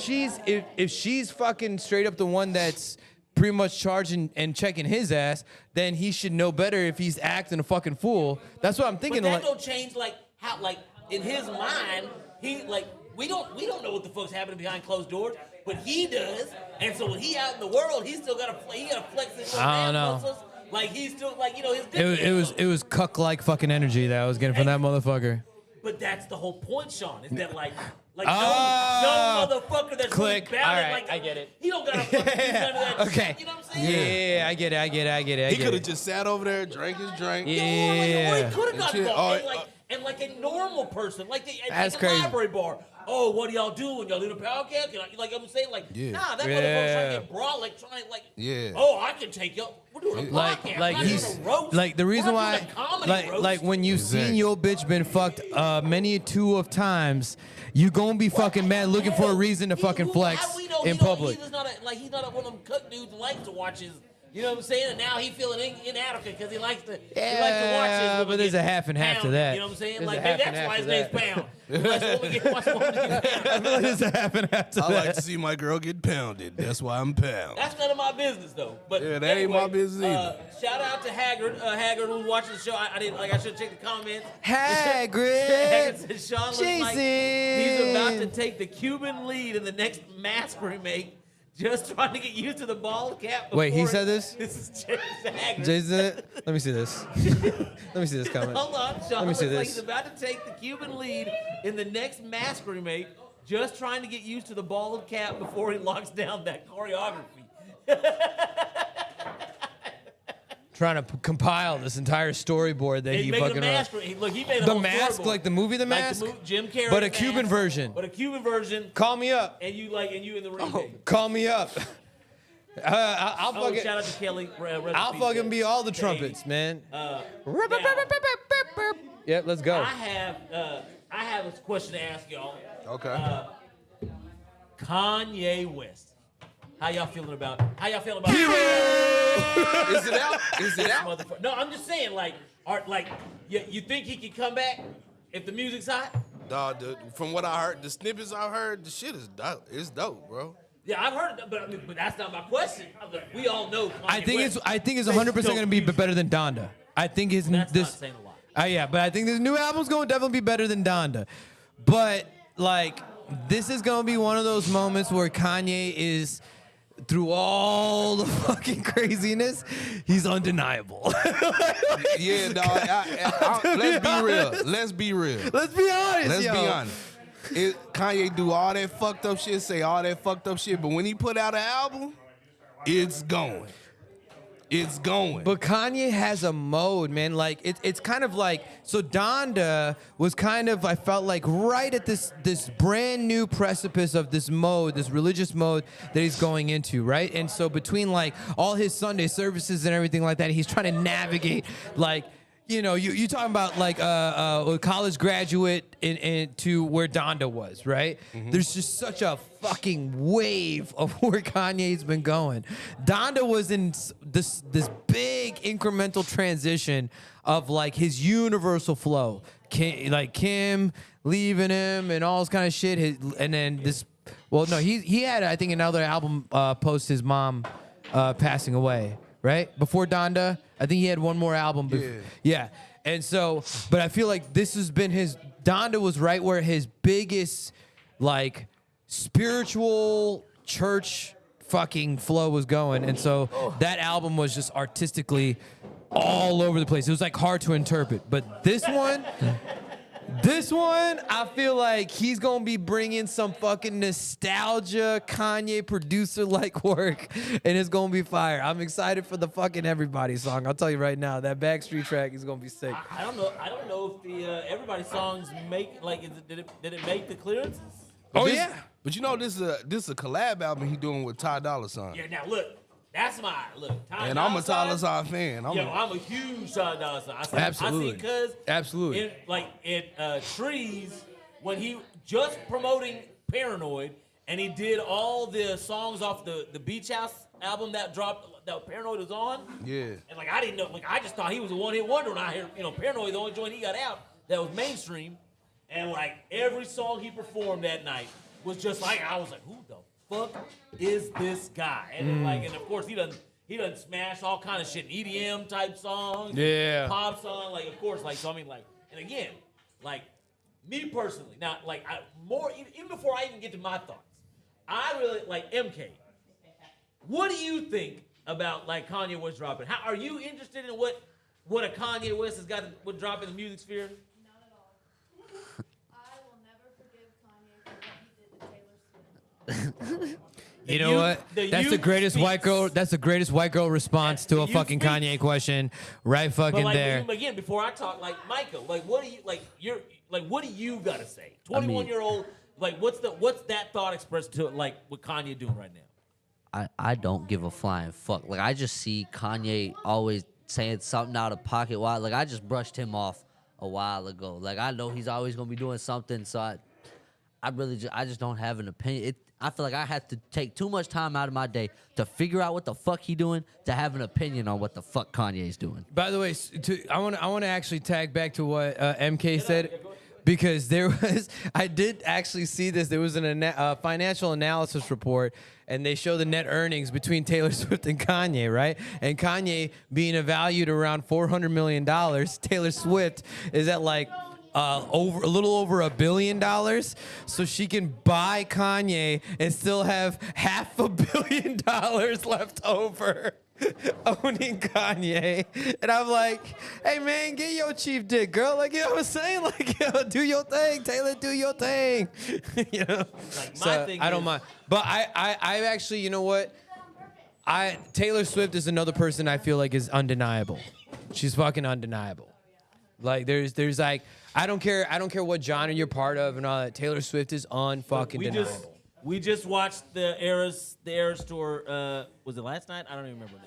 S3: she's fucking straight up the one that's pretty much charging and checking his ass, then he should know better if he's acting a fucking fool. That's what I'm thinking.
S1: But that
S3: like,
S1: don't change like how like in his mind he like we don't know what the fuck's happening behind closed doors, but he does. And so when he out in the world, he still gotta flex his
S3: I don't know.
S1: muscles. Like he's still like his.
S3: It was cuck-like fucking energy that I was getting from that motherfucker.
S1: But that's the whole point, Sean. Is that like no motherfucker that's
S3: click.
S1: really bad.
S3: All right,
S1: like,
S3: I get it.
S1: He don't gotta fucking do none of that
S3: Okay.
S1: shit. You know what I'm saying?
S3: Yeah, I get it.
S2: He could have just sat over there, drank his drink.
S1: Or he could have got
S2: Shit.
S1: involved. Like
S5: and like a normal person, like
S3: That's
S5: at the
S3: crazy.
S5: library bar. Oh, what are y'all doing? Y'all in a podcast? Like I'm saying, like,
S2: Yeah.
S5: nah, that motherfucker's trying to get broad, like trying, like,
S2: Yeah.
S5: oh, I can take y'all. We're doing a podcast.
S3: Like
S5: We're not
S3: he's
S5: doing a roast.
S3: like the reason
S5: We're not
S3: why
S5: doing a comedy roast.
S3: like when you've seen
S2: Exactly.
S3: your bitch been fucked many two of times, you gonna be fucking mad looking for a reason to fucking flex
S5: How we know
S3: in public.
S5: He's not one of them cut dudes who likes to watch his. You know what I'm saying? And now he's feeling inadequate because he likes to. He likes to watch his
S3: Yeah,
S5: woman
S3: but there's
S5: get
S3: a half and half to
S5: pounded,
S3: that.
S5: You know what I'm saying?
S3: There's
S5: Like
S3: a
S5: maybe
S3: half and
S5: that's why
S3: half
S5: his
S3: to
S5: name's
S3: that.
S5: Pound. He likes to watch the woman get pounded.
S3: I feel like there's a half and half to
S2: I
S3: that.
S2: like to see my girl get pounded. That's why I'm pound.
S5: That's none of my business though. But
S2: Yeah, that ain't my business either.
S5: Shout out to Haggard. Haggard who's watching the show. I didn't like. I should check the comments.
S3: Hagrid.
S5: Haggard said Sean looks like he's about to
S3: Jason.
S5: take the Cuban lead in the next Mask remake. Just trying to get used to the bald cap.
S3: Wait, he
S5: before
S3: said
S5: it-
S3: this?
S5: This is Jason Haggard.
S3: Jason, let me see this. Let me see this comment.
S5: Hold on, Sean.
S3: Let me
S5: Looks
S3: see
S5: like
S3: this.
S5: he's about to take the Cuban lead in the next Mask remake. Just trying to get used to the bald cap before he locks down that choreography.
S3: Trying to compile this entire storyboard that
S5: He's
S3: he
S5: making
S3: fucking
S5: a
S3: wrote.
S5: mask. Look, he made a
S3: The
S5: whole
S3: Mask,
S5: storyboard.
S3: like the movie The
S5: Like
S3: Mask?
S5: Jim Carrey.
S3: But a Cuban version.
S5: But a Cuban version.
S3: Call me up.
S5: And you in the remake.
S3: Call me up. I'll
S5: Oh,
S3: fucking,
S5: shout out to Kelly.
S3: I'll fucking be all the trumpets, man. Yep, let's go.
S5: I have a question to ask y'all.
S2: Okay.
S5: Kanye West. How y'all feeling about?
S2: Is it out? Is it out?
S5: Motherfucker. No, I'm just saying, like, you think he could come back if the music's hot?
S2: Dog, from what I heard, the snippets I heard, the shit is dope. It's dope, bro.
S5: Yeah, I've heard it, but that's not my question. We all know. Kanye
S3: I think
S5: West.
S3: it's 100% going to be better than Donda. I think his
S5: That's
S3: this.
S5: not saying a lot.
S3: Yeah, but I think this new album's going to definitely be better than Donda. But like, this is going to be one of those moments where Kanye is, through all the fucking craziness, he's undeniable.
S2: Yeah, dog. Let's be real. Let's be real.
S3: Let's be honest,
S2: Let's
S3: yo.
S2: be honest. Kanye do all that fucked up shit, say all that fucked up shit, but when he put out an album, it's going. It's going.
S3: But Kanye has a mode, man. Like it's kind of like, so Donda was kind of, I felt like, right at this brand new precipice of this mode, this religious mode that he's going into, right? And so between like all his Sunday services and everything like that, he's trying to navigate, like, you know, you talking about like a college graduate to where Donda was, right? There's just such a fucking wave of where Kanye's been going. Donda was in this big incremental transition of like his universal flow, Kim leaving him and all this kind of shit. And then this, well, no, he had, I think, another album post his mom passing away. Right? Before Donda, I think he had one more album. Yeah. And so, but I feel like this has been Donda was right where his biggest, like, spiritual church fucking flow was going. And so that album was just artistically all over the place. It was like hard to interpret. But this one, I feel like he's gonna be bringing some fucking nostalgia, Kanye producer-like work, and it's gonna be fire. I'm excited for the fucking Everybody song. I'll tell you right now, that Backstreet track is gonna be sick.
S5: I don't know if the Everybody songs make did it make the clearances?
S2: But you know, this is a collab album he doing with Ty Dolla $ign.
S5: Yeah. Now look, that's my look.
S2: And I'm a Ty Dolla $ign fan.
S5: I'm a huge Ty Dolla $ign.
S3: Absolutely.
S5: I see Cuz
S3: Absolutely.
S5: in Trees, when he just promoting Paranoid, and he did all the songs off the Beach House album that dropped, that Paranoid was on.
S2: Yeah.
S5: And like I didn't know, like I just thought he was a one-hit wonder when I heard, Paranoid, the only joint he got out that was mainstream. And like every song he performed that night was just like, I was like, who the fuck is this guy? And then, like, and of course he done smash all kind of shit, EDM type songs,
S3: Yeah.
S5: pop song, like of course, like so I mean like, and again, like me personally, now like even before I even get to my thoughts, I really like MK. What do you think about like Kanye West dropping? How are you interested in what a Kanye West has got to drop in the music sphere?
S6: Not at all. I will never forgive Kanye for what he did to Taylor Swift.
S3: You know what? That's the greatest white girl. That's the greatest white girl response to a fucking Kanye question, right? Fucking
S5: But
S3: there.
S5: again, before I talk, like Michael, like what do you what do you gotta say? 21-year-old, like what's that thought expressed to like what Kanye doing right now?
S4: I don't give a flying fuck. Like I just see Kanye always saying something out of pocket. Why? Like I just brushed him off a while ago. Like I know he's always gonna be doing something. So I just don't have an opinion. I feel like I have to take too much time out of my day to figure out what the fuck he doing to have an opinion on what the fuck Kanye's doing.
S3: By the way, I want to actually tag back to what MK said, because I did actually see this. There was a financial analysis report, and they show the net earnings between Taylor Swift and Kanye, right? And Kanye being valued around $400 million, Taylor Swift is at like a little over $1 billion, so she can buy Kanye and still have $500 million left over. Owning Kanye. And I'm like, hey man, get your chief dick, girl. Like, you know what I'm saying? Like, yo, do your thing, Taylor, do your thing. You know?
S5: Like, my thing
S3: I don't
S5: is-
S3: mind. But I actually, you know what? Taylor Swift is another person I feel like is undeniable. She's fucking undeniable. Like there's like, I don't care what genre you're part of and all that. Taylor Swift is unfucking deniable.
S5: We just watched the Eras tour. Was it last night? I don't even remember now.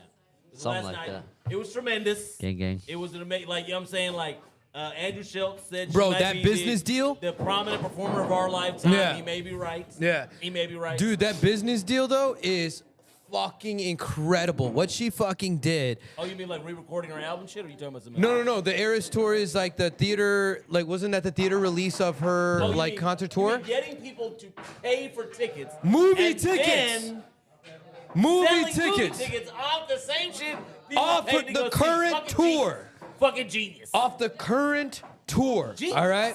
S5: It was
S4: Something
S5: last
S4: like
S5: night.
S4: that.
S5: It was tremendous.
S4: Gang, gang.
S5: It was an amazing, like, you know what I'm saying? Like, Andrew Schultz said, she
S3: Bro,
S5: might
S3: that
S5: be
S3: business deal?
S5: the prominent performer of our lifetime.
S3: Yeah.
S5: He may be right.
S3: Yeah.
S5: He may be right.
S3: Dude, that business deal though is fucking incredible. What she fucking did.
S5: Oh, you mean like re-recording her album shit, or are you talking about something
S3: No. The Eras tour is like the theater, like wasn't that the theater release of her
S5: Oh, you
S3: like
S5: mean-
S3: concert
S5: you
S3: tour?
S5: mean getting people to pay for tickets.
S3: Movie
S5: and
S3: tickets.
S5: Then
S3: Movie
S5: selling
S3: tickets.
S5: movie tickets off the same shit. people
S3: Off
S5: paid
S3: of
S5: to
S3: the
S5: go see.
S3: current
S5: Fucking
S3: tour.
S5: Genius. Fucking genius.
S3: Off the current tour.
S5: Genius.
S3: All right?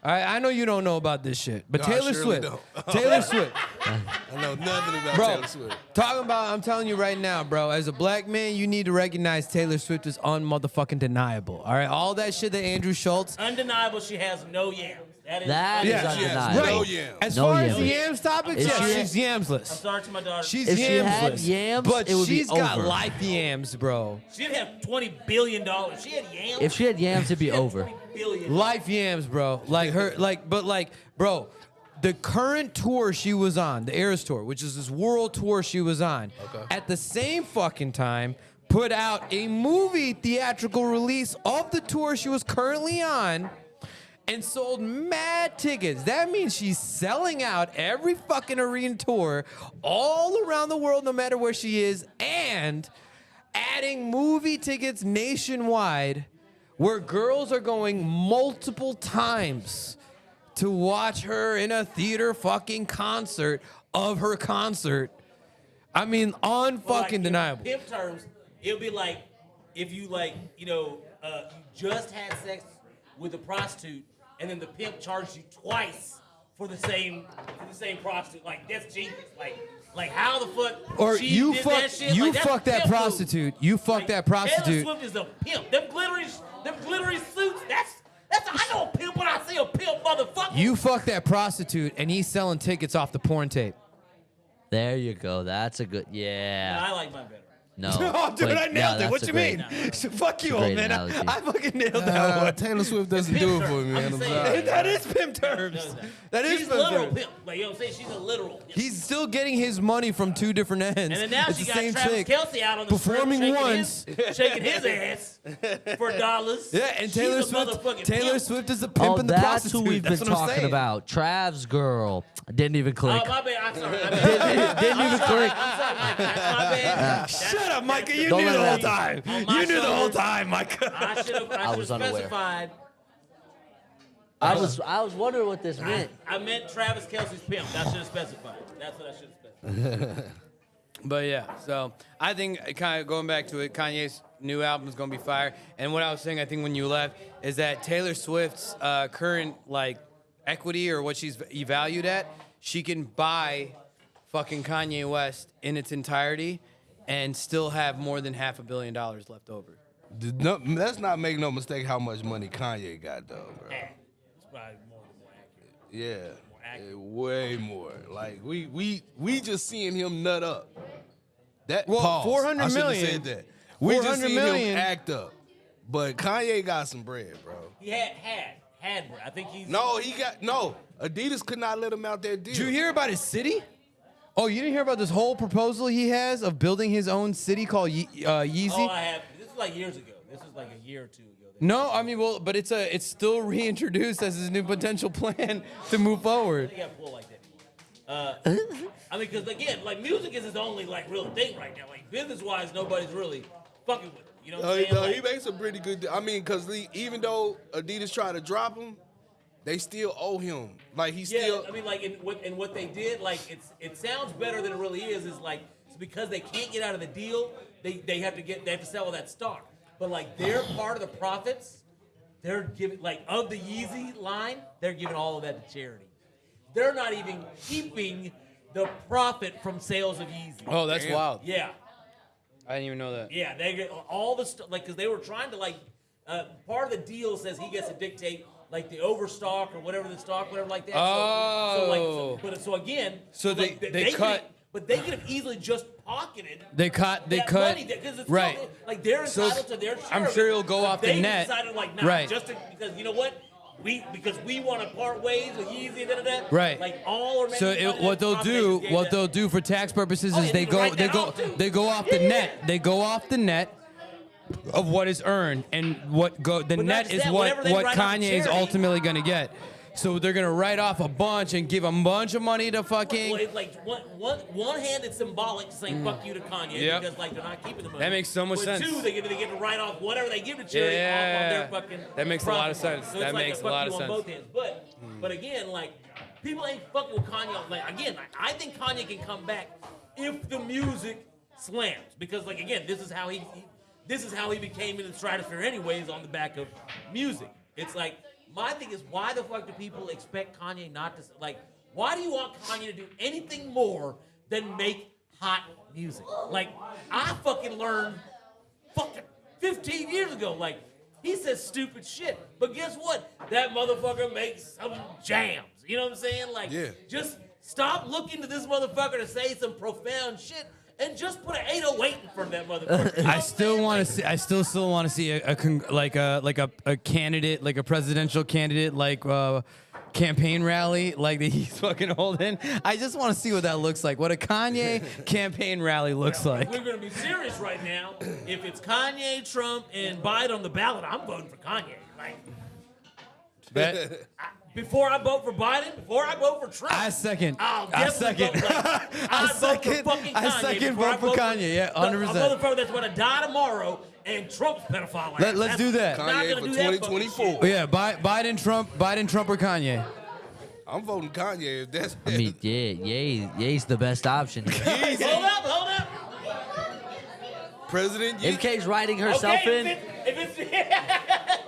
S3: All right, I know you don't know about this shit, but
S2: No, I
S3: Taylor
S2: surely
S3: Swift.
S2: don't.
S3: Taylor Swift.
S2: I know nothing about
S3: Bro,
S2: Taylor Swift.
S3: talking about, I'm telling you right now, bro, as a black man, you need to recognize Taylor Swift is unmotherfucking deniable. All right? All that shit that Andrew Schultz.
S5: Undeniable, she has no yams.
S4: That is
S3: Yeah,
S4: undeniable.
S2: No
S3: right.
S2: yams.
S3: As
S4: No
S3: far as the
S4: yams.
S3: yams topics,
S4: If
S3: yeah,
S4: she-
S3: she's
S5: I'm
S3: yamsless.
S5: sorry to my daughter.
S3: She's
S4: If she had
S3: yamsless.
S4: yams,
S3: but
S4: it would be
S3: she's got
S4: over.
S3: life yams, bro.
S5: She'd have $20 billion. She had yams.
S4: If she had yams, it'd be
S5: She had
S4: over.
S5: $20 billion.
S3: Life yams, bro. Like her, bro, the current tour she was on, the Eras tour, which is this world tour she was on, at the same fucking time, put out a movie theatrical release of the tour she was currently on, and sold mad tickets. That means she's selling out every fucking arena tour all around the world, no matter where she is, and adding movie tickets nationwide where girls are going multiple times to watch her in a theater fucking concert of her concert. I mean,
S5: Like, in
S3: undeniable.
S5: pimp terms, it would be like if you you just had sex with a prostitute, and then the pimp charged you twice for the same prostitute. Like, that's genius. Like how the fuck?
S3: Or
S5: she
S3: you
S5: did
S3: fuck,
S5: that shit?
S3: you
S5: Like, that's
S3: fuck that
S5: pimp move.
S3: prostitute. You fuck
S5: Like,
S3: that prostitute.
S5: Taylor Swift is a pimp. Them glittery suits. That's I know a pimp when I see a pimp, motherfucker.
S3: You fuck that prostitute, and he's selling tickets off the porn tape.
S4: There you go. That's a good. Yeah.
S5: I like mine better.
S4: No.
S3: Oh, dude,
S4: but
S3: I
S4: yeah,
S3: nailed it.
S4: that's
S3: What
S4: a
S3: you
S4: great-
S3: mean? Fuck you,
S4: a great
S3: old man.
S4: analogy.
S3: I fucking nailed that one.
S2: Taylor Swift doesn't do it for me, man. I'm
S5: saying,
S2: sorry.
S3: That is pimp terms. That is
S5: She's
S3: pimp
S5: literal
S3: terms.
S5: pimp. Like, you know what I'm saying? She's a literal pimp.
S3: He's still getting his money from two different ends.
S5: And then now
S3: it's
S5: she
S3: the
S5: got
S3: same
S5: Travis
S3: chick.
S5: Kelce out on the
S3: performing
S5: strip,
S3: once.
S5: shaking his ass for dollars.
S3: Yeah, and
S5: She's
S3: Taylor
S5: a
S3: Swift.
S5: motherfucking
S3: Taylor
S5: pimp.
S3: Swift is a pimp
S4: Oh,
S3: and the
S4: that's
S3: prostitute.
S4: who we've
S3: That's
S4: been
S3: what I'm
S4: talking
S3: saying.
S4: about. Trav's girl. Didn't even click.
S5: Oh, my bad. I'm sorry.
S4: Didn't even click.
S5: I'm sorry, Mike. That's my bad.
S3: Shut up, Micah. You
S4: Don't
S3: knew
S4: let
S3: the whole
S4: that-
S3: time.
S5: On my
S3: You knew the whole
S5: shoulders.
S3: time, Micah.
S5: I should
S4: I
S5: have
S4: was unaware.
S5: specified.
S4: I was wondering what this meant.
S5: I meant Travis Kelce's pimp. I should have specified. That's what I should have specified.
S3: But yeah, so I think kind of going back to it, Kanye's new album is gonna be fire. And what I was saying, I think when you left, is that Taylor Swift's current like equity or what she's valued at, she can buy fucking Kanye West in its entirety and still have more than $500 million left over.
S2: No, let's not make no mistake how much money Kanye got, though, bro.
S5: It's probably more accurate.
S2: Yeah. Way more. Like we just seeing him nut up. That
S3: Well,
S2: pause.
S3: 400
S2: I shouldn't have
S3: million.
S2: said that. We just
S3: 400
S2: seen
S3: million.
S2: him act up. But Kanye got some bread, bro.
S5: He had. I think he's.
S2: No, Adidas could not let him out that deal.
S3: Did you hear about his city? Oh, you didn't hear about this whole proposal he has of building his own city called Yeezy?
S5: Oh, I have. This is like years ago. This was like a year or two ago.
S3: No, I mean, well, but it's still reintroduced as his new potential plan to move forward.
S5: They got pulled like that anymore. I mean, because again, like music is his only like real thing right now. Like business-wise, nobody's really fucking with him. You know what I'm saying?
S2: No,
S5: Like,
S2: he makes a pretty good. I mean, because even though Adidas tried to drop him, they still owe him. Like he
S5: yeah,
S2: still.
S5: I mean, like in what they did, like it sounds better than it really is. Is like it's because they can't get out of the deal, they have to sell all that stock. But like they're part of the profits. They're giving like of the Yeezy line, they're giving all of that to charity. They're not even keeping the profit from sales of Yeezy.
S3: Oh, that's wild.
S5: Yeah.
S3: I didn't even know that.
S5: Yeah, they get all the stuff, like, because they were trying to, like, part of the deal says he gets to dictate, like, the overstock or whatever the stock, whatever like that.
S3: Oh.
S5: So again,
S3: So they cut.
S5: But they could have easily just pocketed.
S3: They cut.
S5: Money because it's
S3: Right.
S5: Still, like they're
S3: So
S5: entitled to their share.
S3: I'm
S5: of it,
S3: sure it'll go
S5: but
S3: off the
S5: they
S3: net.
S5: Decided like, nah,
S3: Right.
S5: because you know what. Because we want to part ways with Yeezy,
S3: Right.
S5: Like all or
S3: So what they'll do for tax purposes is they go off the net. They go off the net of what is earned, and the
S5: not
S3: net
S5: just
S3: is
S5: that,
S3: what
S5: whatever they write off
S3: Kanye
S5: to
S3: is
S5: charity.
S3: ultimately going to get. So they're going to write off a bunch and give a bunch of money to fucking.
S5: Well, it's like one hand, it's symbolic, saying "fuck you" to Kanye
S3: Yep.
S5: because like they're not keeping the money.
S3: That makes so much
S5: But
S3: sense.
S5: Two, they get to write off whatever they give to charity off
S3: Yeah.
S5: of their fucking.
S3: That makes a lot of
S5: profit.
S3: sense.
S5: So
S3: That
S5: it's like
S3: makes a
S5: fuck
S3: lot
S5: you
S3: of
S5: on
S3: sense.
S5: both hands. But again, like people ain't fucking with Kanye. Like again, I think Kanye can come back if the music slams because like again, this is how he became in the stratosphere anyways on the back of music. It's like. My thing is, why the fuck do people expect Kanye not to, like, why do you want Kanye to do anything more than make hot music? Like, I fucking learned fucking 15 years ago, like, he says stupid shit, but guess what? That motherfucker makes some jams, you know what I'm saying? Like,
S2: Yeah.
S5: just stop looking to this motherfucker to say some profound shit. And just put an 808 in front of that motherfucker. You know
S3: I still want to see. I still want to see a candidate, like a presidential candidate, like campaign rally, like that he's fucking holding. I just want to see what that looks like. What a Kanye campaign rally looks like.
S5: We're gonna be serious right now. If it's Kanye, Trump, and Biden on the ballot, I'm voting for Kanye. Like,
S3: Bet.
S5: before I vote for Biden, before I vote for Trump,
S3: I second.
S5: I'll
S3: I
S5: definitely
S3: second.
S5: vote, like, I'd vote for fucking Kanye.
S3: I second
S5: before I
S3: vote for Kanye. Yeah, 100%.
S5: A motherfucker that's gonna die tomorrow, and Trump's pedophile.
S3: Let's do that.
S5: Not
S2: Kanye
S5: gonna
S2: for
S5: do that fucking
S2: 2024.
S5: shit.
S3: Yeah, Biden, Trump, or Kanye.
S2: I'm voting Kanye. If that's.
S4: I mean, Ye's the best option.
S5: Hold up.
S2: President
S4: If
S2: Yeezy.
S4: K's writing herself in,
S5: If it's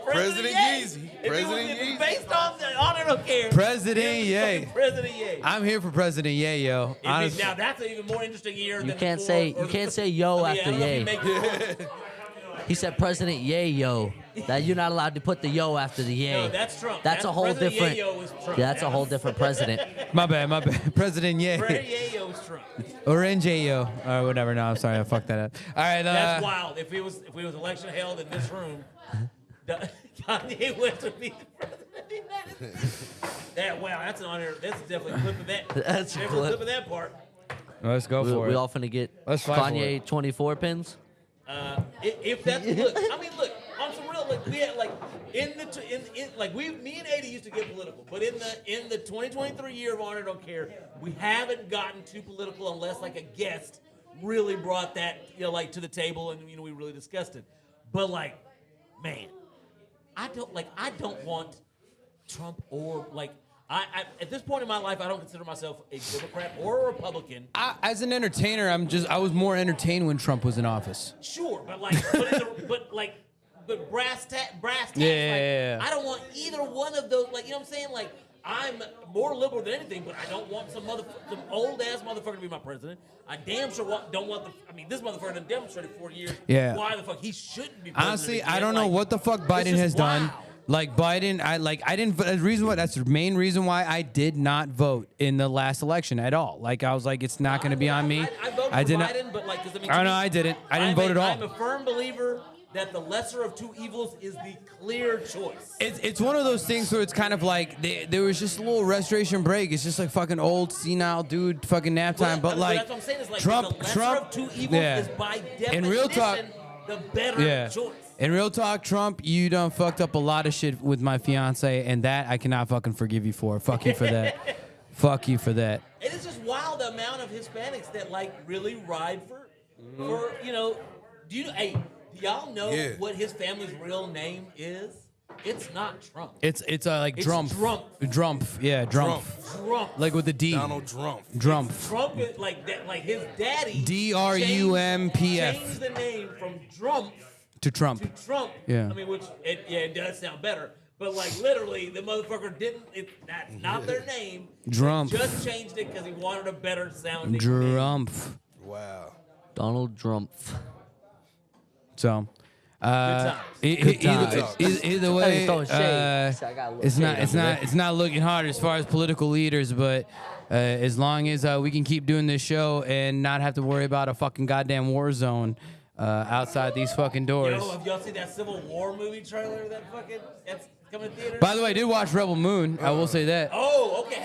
S2: President Yeezy. President
S5: If
S2: Yeezy.
S5: it's based off the ONAIRDONTCARE.
S3: President Ye.
S5: President Ye.
S3: I'm here for President Ye, yo.
S5: Now
S3: Honestly.
S5: that's an even more interesting year.
S4: you
S5: than
S4: can't
S5: the
S4: say
S5: four- or
S4: you
S5: the-
S4: can't say yo
S5: I mean,
S4: after
S5: I don't know
S4: Ye.
S5: if you make-
S4: He said President Ye yo. That you're not allowed to put the yo after the Ye.
S5: No, that's Trump.
S4: That's a whole
S5: President
S4: different.
S5: Yayo is Trump.
S4: Yeah, that's a whole different president.
S3: My bad. President Ye.
S5: President Yayo is Trump.
S3: Or NJO. Or whatever. No, I'm sorry. I fucked that up. All right.
S5: That's wild. If it was election held in this room, Kanye West would be the president of the United States. That's an honor. That's definitely clipping that.
S4: That's a
S5: definitely
S4: clip.
S5: clipping that part.
S3: Let's go for
S4: We
S3: it.
S4: all finna get
S3: Let's fight for
S4: Kanye 24 pins.
S5: If that's look, I mean, look on some real. Like we had like me and 80 used to get political, but in the 2023 year of Honor Don't Care, we haven't gotten too political unless like a guest really brought that like to the table and we really discussed it. But like, man, I don't want Trump or like. I at this point in my life, I don't consider myself a Democrat or a Republican.
S3: As an entertainer, I was more entertained when Trump was in office.
S5: Sure, but brass tacks.
S3: Yeah.
S5: I don't want either one of those. Like, you know what I'm saying? Like, I'm more liberal than anything, but I don't want some old ass motherfucker to be my president. I damn sure don't want this motherfucker done demonstrated for 4 years.
S3: Yeah.
S5: Why the fuck he shouldn't be president?
S3: Honestly,
S5: again.
S3: I don't know
S5: Like,
S3: what the fuck
S5: it's
S3: Biden
S5: just
S3: has done.
S5: wild.
S3: Like Biden, I didn't. The reason why that's the main reason why I did not vote in the last election at all. Like I was like, it's not going to be on me.
S5: I voted for
S3: did
S5: Biden,
S3: not.
S5: but like, 'cause I mean,
S3: Oh
S5: to
S3: no,
S5: me,
S3: I didn't. I didn't vote at all.
S5: I'm a firm believer that the lesser of two evils is the clear choice.
S3: It's one of those things where it's kind of like there was just a little restoration break. It's just like fucking old senile dude fucking nap time. But like
S5: that's what I'm saying is like
S3: Trump,
S5: the lesser of two evils is by definition
S3: In real talk,
S5: the better choice.
S3: In real talk, Trump, you done fucked up a lot of shit with my fiance, and that I cannot fucking forgive you for. Fuck you for that. Fuck you for that.
S5: It is just wild the amount of Hispanics that like really ride for you know. Do y'all know what his family's real name is? It's not Trump.
S3: It's like
S5: It's
S3: Drumpf.
S5: Drumpf.
S3: Drumpf. Yeah, Drumpf.
S5: Trump.
S3: Like with the D.
S2: Donald Trump.
S3: Drumpf.
S5: Trump is like that. Like his daddy.
S3: Drumpf.
S5: Changed the name from Drumpf
S3: To Trump.
S5: to Trump.
S3: Yeah.
S5: I mean, which it does sound better, but like literally, the motherfucker didn't. That's not their name.
S3: Drumpf.
S5: He just changed it because he wanted a better sounding name.
S3: Drumpf.
S2: Wow.
S4: Donald Trump.
S3: So.
S5: times.
S3: Either way,
S4: throwing shade. So I got a little
S3: it's
S4: shade
S3: not
S4: over there.
S3: it's not looking hard as far as political leaders, but as long as we can keep doing this show and not have to worry about a fucking goddamn war zone outside these fucking doors.
S5: Yo, have y'all seen that Civil War movie trailer that's coming to theaters?
S3: By the way, I did watch Rebel Moon. I will say that.
S5: Oh, okay.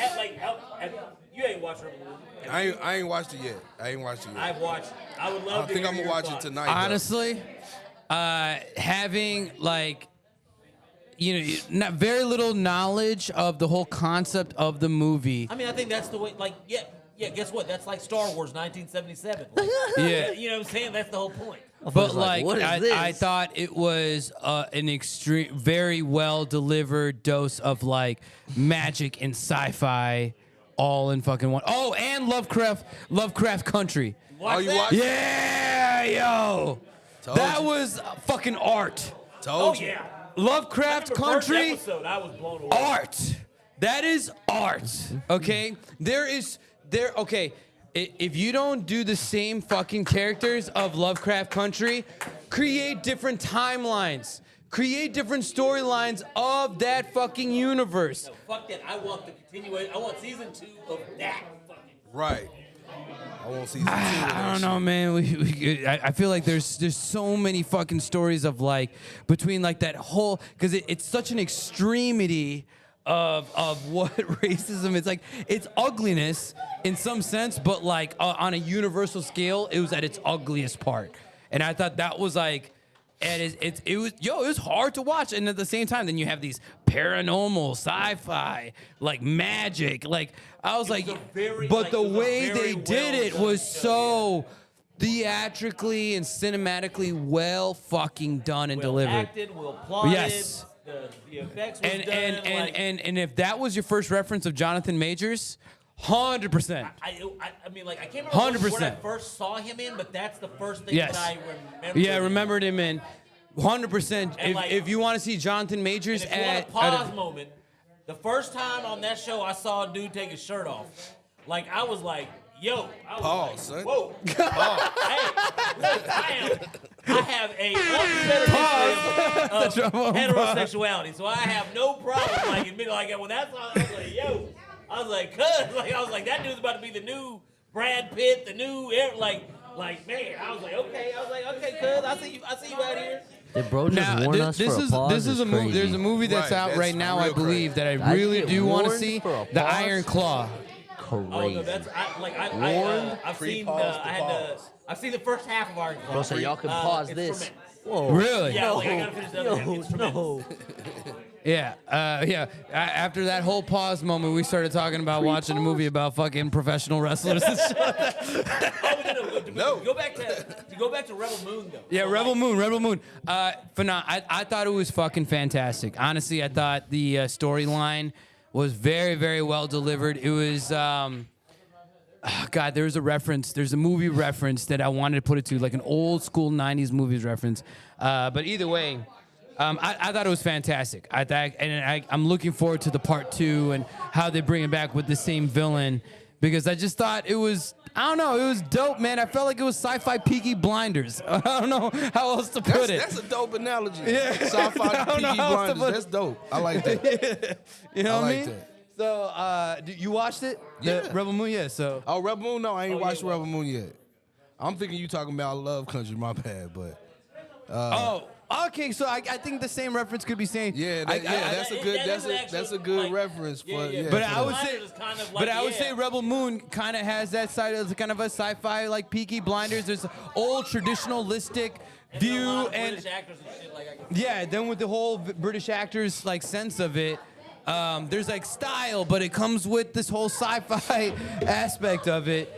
S5: You ain't watched Rebel Moon.
S2: I ain't watched it yet. I
S5: I've watched. I would love
S2: I
S5: to
S2: think
S5: hear
S2: I'm gonna
S5: your
S2: watch it
S5: thoughts.
S2: tonight. though.
S3: Honestly, having like, not very little knowledge of the whole concept of the movie.
S5: I mean, I think that's the way. Like, yeah. Guess what? That's like Star Wars 1977. Like,
S3: Yeah.
S5: You know what I'm saying? That's the whole point.
S3: But like,
S4: what is this?
S3: I thought it was an extreme, very well delivered dose of like magic and sci-fi, all in fucking one. Oh, and Lovecraft Country.
S5: Watch
S2: you
S5: that.
S2: watch-
S3: Yeah, yo,
S2: Told
S3: that
S2: you.
S3: was fucking art.
S5: Oh
S2: Told you.
S5: yeah.
S3: Lovecraft
S5: First
S3: Country.
S5: episode, I was blown away.
S3: Art. That is art. Okay? Okay. If you don't do the same fucking characters of Lovecraft Country, create different timelines. Create different storylines of that fucking universe.
S5: No, fuck that. I want the continuation. I want season 2 of that. Fucking.
S2: Right. I won't see.
S3: I don't know, man. I feel like there's so many fucking stories of like between like that whole because it's such an extremity of what racism is. Like it's ugliness in some sense, but like on a universal scale, it was at its ugliest part. And I thought that was like. And it was hard to watch, and at the same time, then you have these paranormal, sci-fi, like magic, like I was like, but the way they did it was so theatrically and cinematically well fucking done and
S5: Well
S3: delivered.
S5: acted, well plotted.
S3: Yes.
S5: The effects was
S3: And
S5: done.
S3: and if that was your first reference of Jonathan Majors, 100%.
S5: I mean, like, I can't remember what I
S3: 100%.
S5: first saw him in, but that's the first thing
S3: Yes.
S5: that I remember.
S3: Yeah, remembered him in 100%.
S5: And like-
S3: If you want to see Jonathan Majors
S5: And if you want
S3: at
S5: a pause moment, the first time on that show I saw a dude take his shirt off, like, I was like, yo. I was
S2: Pause,
S5: like,
S2: son.
S5: whoa. Hey, look, I have a unfettered history of heterosexuality, so I have no problem, like, admitting, like, when that's on, I was like, yo. I was like, that dude's about to be the new Brad Pitt, the new, man. I was like, okay, cuz, I see you out here.
S4: Did bro just warn us for a pause?
S3: this is a movie.
S4: Crazy.
S3: There's a movie that's
S2: Right,
S3: out
S2: that's
S3: right now, I
S2: real
S3: believe, that I
S4: How'd you
S3: really
S4: get
S3: do want to
S4: warned
S3: see.
S4: for a
S3: The
S4: pause?
S3: Iron Claw.
S5: Oh no,
S4: Crazy.
S5: that's
S2: Warned,
S5: I've seen
S2: pre-pause to
S5: I had
S2: pause.
S5: I've seen the first half of Iron Claw.
S4: Bro, so y'all can pause this.
S5: Instrument.
S4: Whoa.
S3: Really?
S5: Yeah, like, I gotta finish the other half. Instrumentals.
S3: Yeah. After that whole pause moment, we started talking about watching a movie about fucking professional wrestlers. And shit.
S5: No. Go back to Rebel Moon though.
S3: Yeah,
S5: So,
S3: Rebel
S5: like,
S3: Moon. I thought it was fucking fantastic. Honestly, I thought the storyline was very, very well delivered. It was, God, there's a movie reference that I wanted to put it to, like an old school 90s movies reference. But either way, I thought it was fantastic. I'm looking forward to the part 2 and how they bring it back with the same villain, because I just thought it was, I don't know. It was dope, man. I felt like it was sci-fi Peaky Blinders. I don't know how else to put it.
S2: That's a dope analogy.
S3: Yeah.
S2: Sci-fi Peaky Blinders. That's dope. I like that.
S3: You know what I
S2: like
S3: mean?
S2: that.
S3: So, you watched it?
S2: Yeah.
S3: The Rebel Moon, yeah. So.
S2: Oh, Rebel Moon? No, I ain't watched Rebel Moon yet. I'm thinking you talking about Love Country. My bad, but.
S3: Okay. So I think the same reference could be saying.
S2: Yeah, that's a good reference for. Yeah,
S3: but
S2: for
S3: I would
S2: that.
S3: say,
S5: kind of
S3: but I would say Rebel Moon kind of has that side of kind of a sci-fi like Peaky Blinders. There's old traditionalistic view and
S5: British actors and shit, like I can
S3: yeah. Then with the whole British actors like sense of it. There's like style, but it comes with this whole sci-fi aspect of it.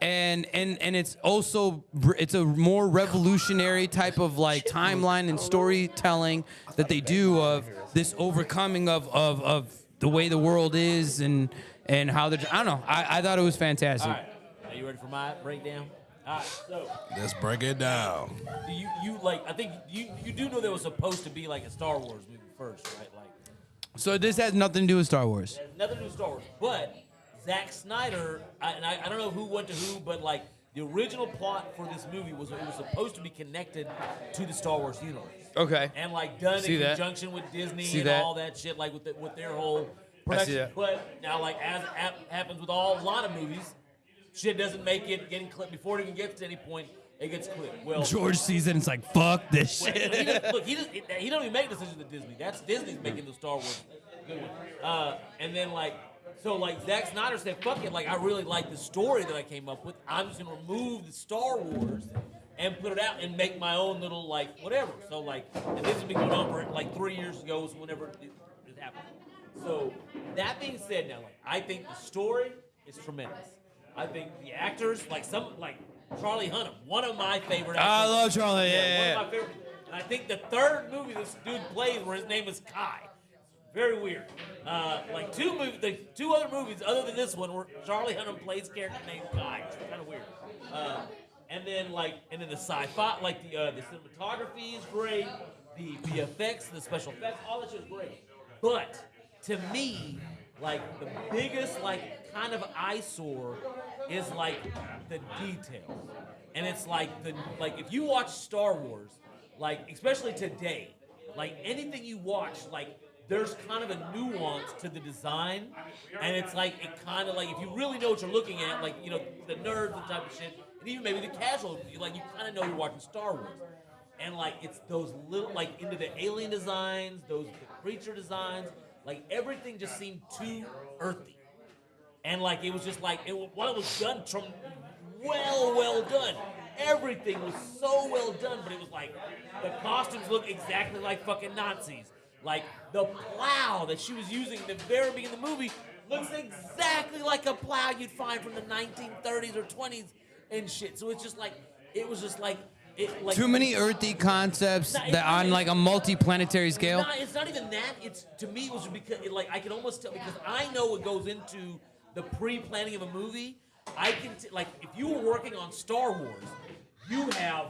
S3: And it's also it's a more revolutionary type of like timeline and storytelling that they do of this overcoming of the way the world is and how they're I don't know. I thought it was fantastic.
S5: All right. Are you ready for my breakdown? All right. So
S2: Let's break it down.
S5: you like I think you do know there was supposed to be like a Star Wars movie first, right? Like
S3: So this has nothing to do with Star Wars.
S5: it has nothing to do with Star Wars, but Zack Snyder, I don't know who went to who, but like the original plot for this movie was it was supposed to be connected to the Star Wars universe.
S3: Okay.
S5: And like done
S3: See
S5: in
S3: that.
S5: conjunction with Disney
S3: See
S5: and
S3: that.
S5: all that shit, like with their whole
S3: I see
S5: production.
S3: that.
S5: But now, like as happens with a lot of movies, shit doesn't make it getting clipped before it even gets to any point. It gets clipped. Well,
S3: George sees it and it's like, fuck this
S5: well,
S3: shit.
S5: he don't even make decisions with Disney. That's Disney's making the Star Wars good one. And then like. So like Zack Snyder said, fuck it, like I really like the story that I came up with. I'm just gonna remove the Star Wars and put it out and make my own little like whatever. So like, and this has been going on for like 3 years ago, so whenever it happened. So that being said, now like I think the story is tremendous. I think the actors, like Charlie Hunnam, one of my favorite actors.
S3: I love Charlie, yeah.
S5: One of my favorite. And I think the third movie this dude plays where his name is Kai. Very weird. Like two other movies other than this one where Charlie Hunnam plays a character named Kai. It's kind of weird. And then the sci-fi, like the cinematography is great. The VFX, the special effects, all that shit is great. But to me, like the biggest like kind of eyesore is like the details. And it's like if you watch Star Wars, like especially today, like anything you watch, like there's kind of a nuance to the design, and it's like it kind of like if you really know what you're looking at, like you know the nerds and type of shit, and even maybe the casual, like you kind of know you're watching Star Wars, and like it's those little like into the alien designs, those the creature designs, like everything just seemed too earthy, and like it was just like while it was done from well done. Everything was so well done, but it was like the costumes look exactly like fucking Nazis. Like the plow that she was using at the very beginning of the movie looks exactly like a plow you'd find from the 1930s or 20s and shit. So it's just like it was just like it like
S3: Too many earthy concepts that on like a multi-planetary scale.
S5: It's not even that. It's to me it was because like I can almost tell because I know what goes into the pre-planning of a movie. I can like if you were working on Star Wars, you have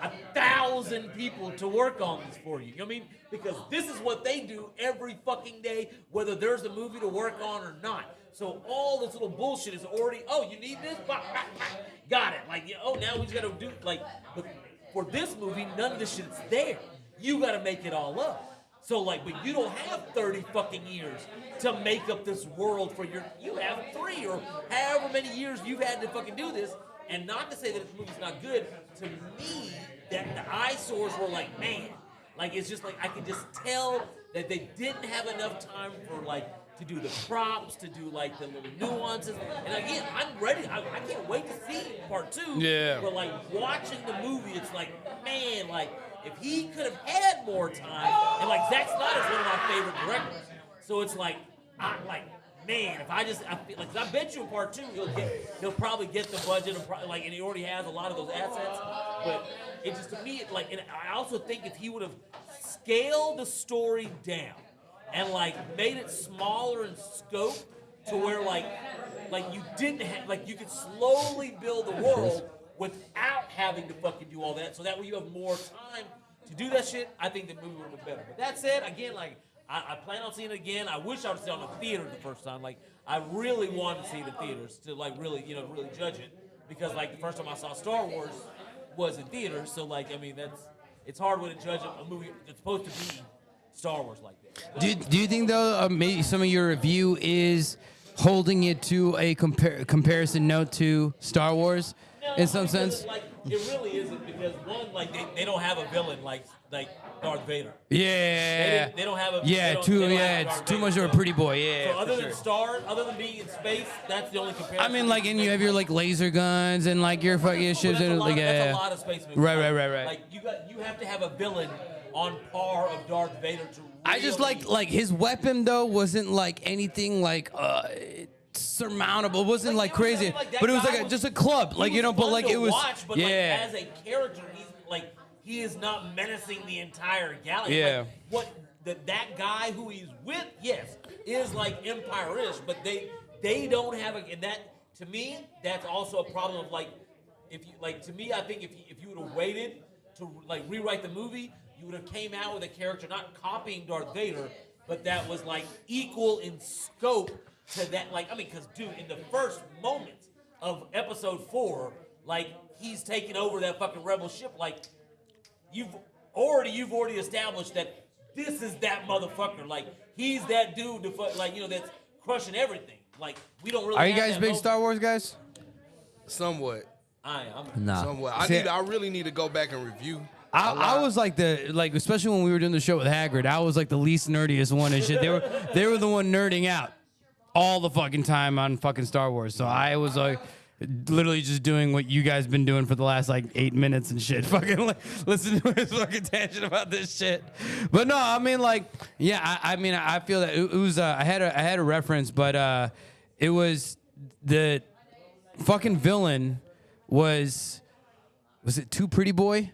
S5: 1,000 people to work on this for you. You know what I mean? Because this is what they do every fucking day, whether there's a movie to work on or not. So all this little bullshit is already, oh, you need this? Bah, bah, bah. Got it. Like, oh, now we just gotta do, like, but for this movie, none of this shit's there. You gotta make it all up. So, like, but you don't have 30 fucking years to make up this world for you have 3 or however many years you've had to fucking do this. And not to say that this movie's not good, to me, that the eyesores were like, man, like it's just like I could just tell that they didn't have enough time for like to do the props, to do like the little nuances. And again, I'm ready. I can't wait to see part 2.
S3: Yeah.
S5: But like watching the movie, it's like, man, like if he could have had more time, and like Zack Snyder's one of my favorite directors, so it's like man, if I feel like, 'cause I bet you in part 2 he'll probably get the budget and he already has a lot of those assets. But it just to me, and I also think if he would have scaled the story down and like made it smaller in scope to where like you didn't have you could slowly build the world without having to fucking do all that, so that way you have more time to do that shit. I think the movie would have been better. But that said, again, like. I plan on seeing it again. I wish I would have seen it on the theater the first time. Like, I really wanted to see the theaters to like really, really judge it because like the first time I saw Star Wars was in theaters. So like, I mean, it's hard when to judge a movie that's supposed to be Star Wars like that.
S3: Do you think though maybe some of your review is holding it to a comparison note to Star Wars in some sense?
S5: Like, it really isn't because one, like they don't have a villain like Darth Vader.
S3: Yeah.
S5: They don't have a
S3: it's too much of a pretty boy. Yeah.
S5: So other than being in space, that's the only comparison.
S3: I mean, like, and you have your like laser guns and like your fucking ships.
S5: That's
S3: Like,
S5: a lot of space movies.
S3: Right.
S5: Like you have to have a villain on par of Darth Vader to.
S3: I just
S5: really-
S3: like his weapon though wasn't like anything like surmountable. It wasn't like
S5: it was
S3: crazy,
S5: like that
S3: but it was
S5: guy
S3: like
S5: was-
S3: just a club,
S5: he
S3: like
S5: was
S3: but
S5: fun
S3: like
S5: to
S3: it was
S5: watch, but
S3: yeah.
S5: like as a character, he is not menacing the entire galaxy.
S3: Yeah.
S5: Like, that guy who he's with, yes, is like Empire-ish, but they don't have and that to me that's also a problem of like if you like to me I think if you would have waited to like rewrite the movie, you would have came out with a character not copying Darth Vader, but that was like equal in scope to that. Like I mean, because dude, in the first moments of Episode 4, like he's taking over that fucking rebel ship. Like you've already established that this is that motherfucker. Like he's that dude that's crushing everything. Like we don't really.
S3: Are you
S5: have
S3: guys
S5: that
S3: big
S5: moment.
S3: Star Wars guys?
S2: Somewhat.
S5: I'm
S4: Nah.
S2: Somewhat.
S3: See-
S2: I really need to go back and review.
S3: I was like especially when we were doing the show with Hagrid, I was like the least nerdiest one and shit. They were the one nerding out all the fucking time on fucking Star Wars. So I was like literally just doing what you guys been doing for the last like 8 minutes and shit. Fucking listen to his fucking tangent about this shit. But no, I mean like yeah, I mean I feel that it was I had a reference, but it was the fucking villain was it Too Pretty Boy?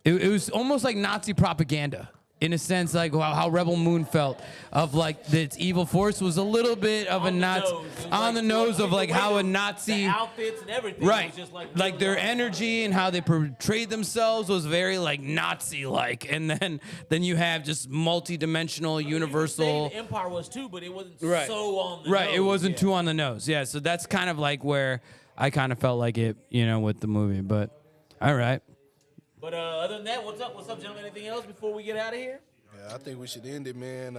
S3: It was almost like Nazi propaganda in a sense, like how Rebel Moon felt of like its evil force was a little bit of a Nazi on the nose of like how a Nazi
S5: the outfits and everything.
S3: right,
S5: Was just
S3: like their energy and how they portrayed themselves was very like Nazi-like, and then you have just multi-dimensional, universal.
S5: The Empire was too, but it wasn't
S3: Right.
S5: so on the
S3: Right,
S5: nose.
S3: it wasn't
S5: Yeah.
S3: too on the nose. Yeah, so that's kind of like where I kind of felt like it, with the movie. But all right.
S5: But other than that, what's up? What's up, gentlemen? Anything else before we get out of here?
S2: Yeah, I think we should end it, man.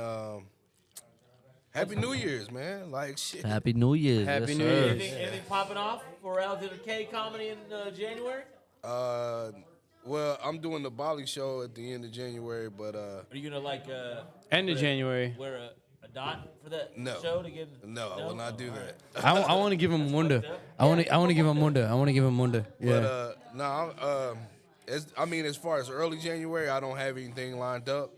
S2: Happy New Year's, man. Like shit.
S4: Happy New Year's.
S3: Happy
S4: yes,
S3: New
S4: sir.
S3: Year's.
S5: Anything popping off for Alexander K comedy in January?
S2: Well, I'm doing the Bali show at the end of January, but
S5: Are you gonna like
S3: End of January.
S5: wear a dot for that
S2: No.
S5: show to give?
S2: no, I will not do that.
S3: I want to give him Munda. I want to give him Munda. I want to give him Munda. Yeah.
S2: But no, as far as early January, I don't have anything lined up.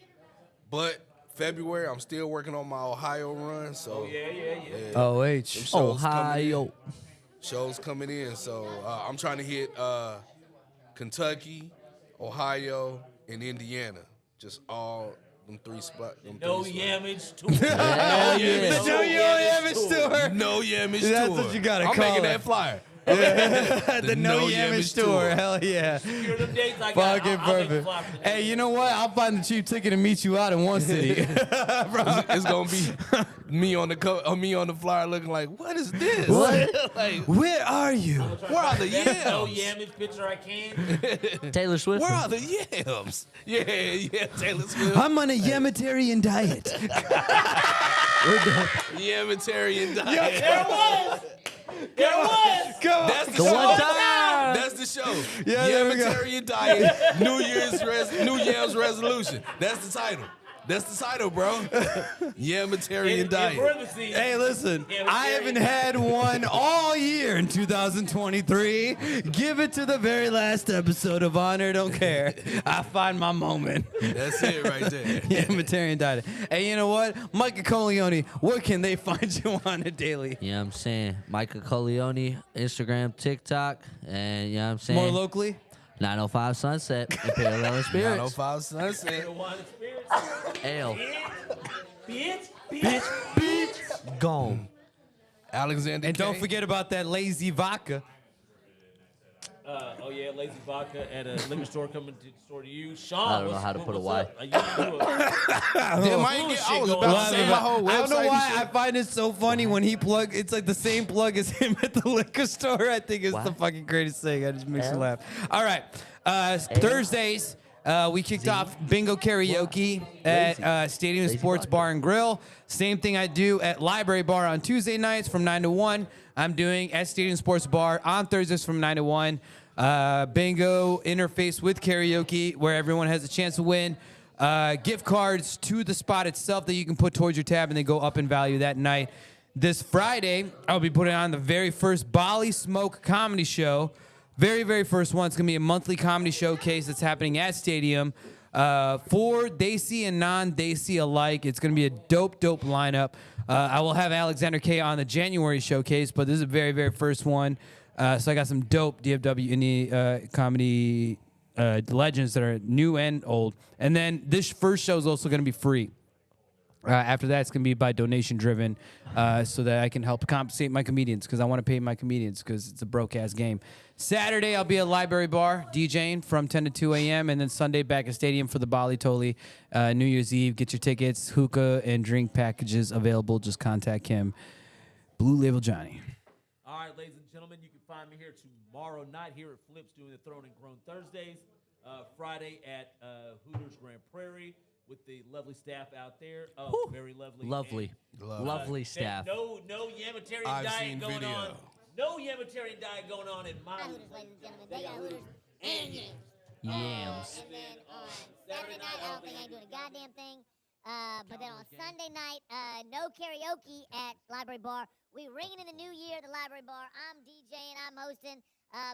S2: But February, I'm still working on my Ohio run. So
S5: Yeah.
S3: OH.
S2: shows coming in. So I'm trying to hit Kentucky, Ohio, and Indiana. Just all them three spots.
S5: No Yamz tour.
S4: Hell yeah.
S3: No Yamage tour.
S2: No Yamage
S3: That's
S2: tour.
S3: what you gotta
S2: I'm
S3: call
S2: making
S3: it.
S2: that flyer.
S3: The No
S2: No
S3: Yamage
S2: Yamage
S3: tour.
S2: tour.
S3: Hell yeah.
S5: Here them dates I got.
S3: Fucking
S5: I'll make a
S3: perfect.
S5: fly for the
S3: Hey, you know what? I'll find the cheap ticket and meet you out in one city.
S2: It's gonna be me on the flyer looking like, what is this?
S3: What?
S2: Like,
S3: Where are you?
S2: where are the
S5: No
S2: yams?
S5: Yamz picture I can.
S4: Taylor Swift.
S2: Where are the yams? Yeah, Taylor Swift.
S3: I'm on a Yamitarian diet.
S2: Yamitarian diet.
S5: There was.
S3: Come on.
S2: That's the
S4: The
S2: show.
S4: one time.
S2: That's the show.
S3: Yeah, there we go.
S2: Yamitarian diet. New Yams resolution. That's the title. That's the title, bro. Yamitarian
S5: In
S2: diet.
S5: parentheses.
S3: Hey, listen,
S5: Yeah, but
S3: I
S5: there
S3: haven't
S5: you-
S3: had one all year in 2023. Give it to the very last episode of Honor Don't Care. I find my moment.
S2: That's it right there.
S3: Yeah, Materian died. Hey, you know what? Micah Corleone, where can they find you on a daily?
S4: You know what I'm saying? Micah Corleone, Instagram, TikTok, and you know what I'm saying?
S3: More locally?
S4: 905 Sunset, Imperial Ale and Spirits.
S2: 905 Sunset.
S5: The wine and spirits.
S4: Ale.
S5: Bitch.
S4: Gone.
S2: Alexander
S3: And don't
S2: K.
S3: forget about that lazy vodka.
S5: Oh yeah, Lazy Vodka at a liquor store coming to the store to you. Sean,
S4: I don't know how to put a Y.
S5: You do
S2: Damn, I was about to say my whole website.
S3: I don't know
S2: and
S3: why
S2: shit.
S3: I find it so funny when he plug. It's like the same plug as him at the liquor store. I think it's the fucking greatest thing. I just makes me laugh. All right, Thursdays. We kicked off bingo karaoke at Stadium Sports Bar and Grill. Same thing I do at Library Bar on Tuesday nights from 9 to 1. I'm doing at Stadium Sports Bar on Thursdays from 9 to 1. Bingo interface with karaoke where everyone has a chance to win. Gift cards to the spot itself that you can put towards your tab and they go up in value that night. This Friday, I'll be putting on the very first Bali Smoke comedy show. Very, very first one. It's going to be a monthly comedy showcase that's happening at Stadium for Desi and non-Desi alike. It's going to be a dope, dope lineup. I will have Alexander K on the January showcase, but this is the very, very first one. So I got some dope DFW indie comedy legends that are new and old. And then this first show is also going to be free. After that, it's going to be by donation driven so that I can help compensate my comedians because I want to pay my comedians because it's a broke-ass game. Saturday, I'll be at Library Bar DJing from 10 to 2 a.m. And then Sunday, back at Stadium for the Bali Toli. New Year's Eve, get your tickets. Hookah and drink packages available. Just contact him. Blue Label Johnny.
S5: All right, ladies and gentlemen, you can find me here tomorrow night here at Flips doing the Thrown and Grown Thursdays. Friday at Hooters Grand Prairie with the lovely staff out there. Oh, very lovely.
S4: Lovely staff.
S5: No Yamitarian
S2: I've
S5: diet
S2: seen
S5: going
S2: video.
S5: on. No Yamitarian diet going on in my
S6: Hooters, ladies and gentlemen. They got Hooters and Yams.
S4: Yams.
S6: And then on Saturday night, I don't think I ain't doing a goddamn thing. But then on Sunday night, no karaoke at Library Bar. We ringing in the new year at the Library Bar. I'm DJing, I'm hosting.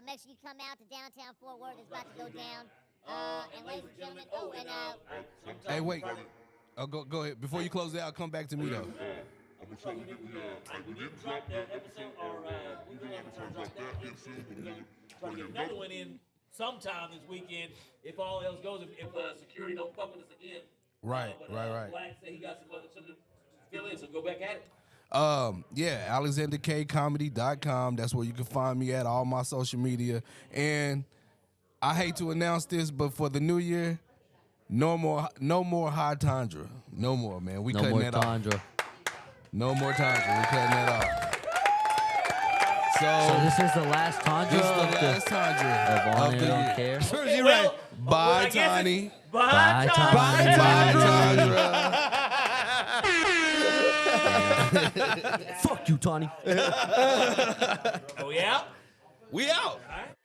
S6: Make sure you come out to downtown Fort Worth. It's about to go down. And ladies and gentlemen,
S2: Hey, wait. Oh, go ahead. Before you close it out, come back to me, though.
S5: we didn't drop that episode, or we're going to drop that episode. We're going to try to get another one in sometime this weekend, if all else goes, if security don't fuck with us again.
S2: Right.
S5: Black said he got something to fill in, so go back at it.
S2: Yeah, AlexanderKComedy.com. That's where you can find me at all my social media. And I hate to announce this, but for the new year, no more high tundra. No more, man. We
S4: No
S2: cutting
S4: more
S2: that
S4: tundra.
S2: off. No more tundra. We cutting that off.
S4: So this is the last tundra
S2: This is the last tundra
S4: of On
S2: of
S4: Air
S2: the
S4: Don't
S2: year.
S4: Care.
S5: Okay,
S3: You're
S5: well,
S3: right.
S2: Bye,
S5: I guess
S2: Tiny.
S5: Bye,
S2: Bye, Tundra.
S4: Fuck you, Tony.
S5: Oh, yeah?
S2: We out.
S5: All right.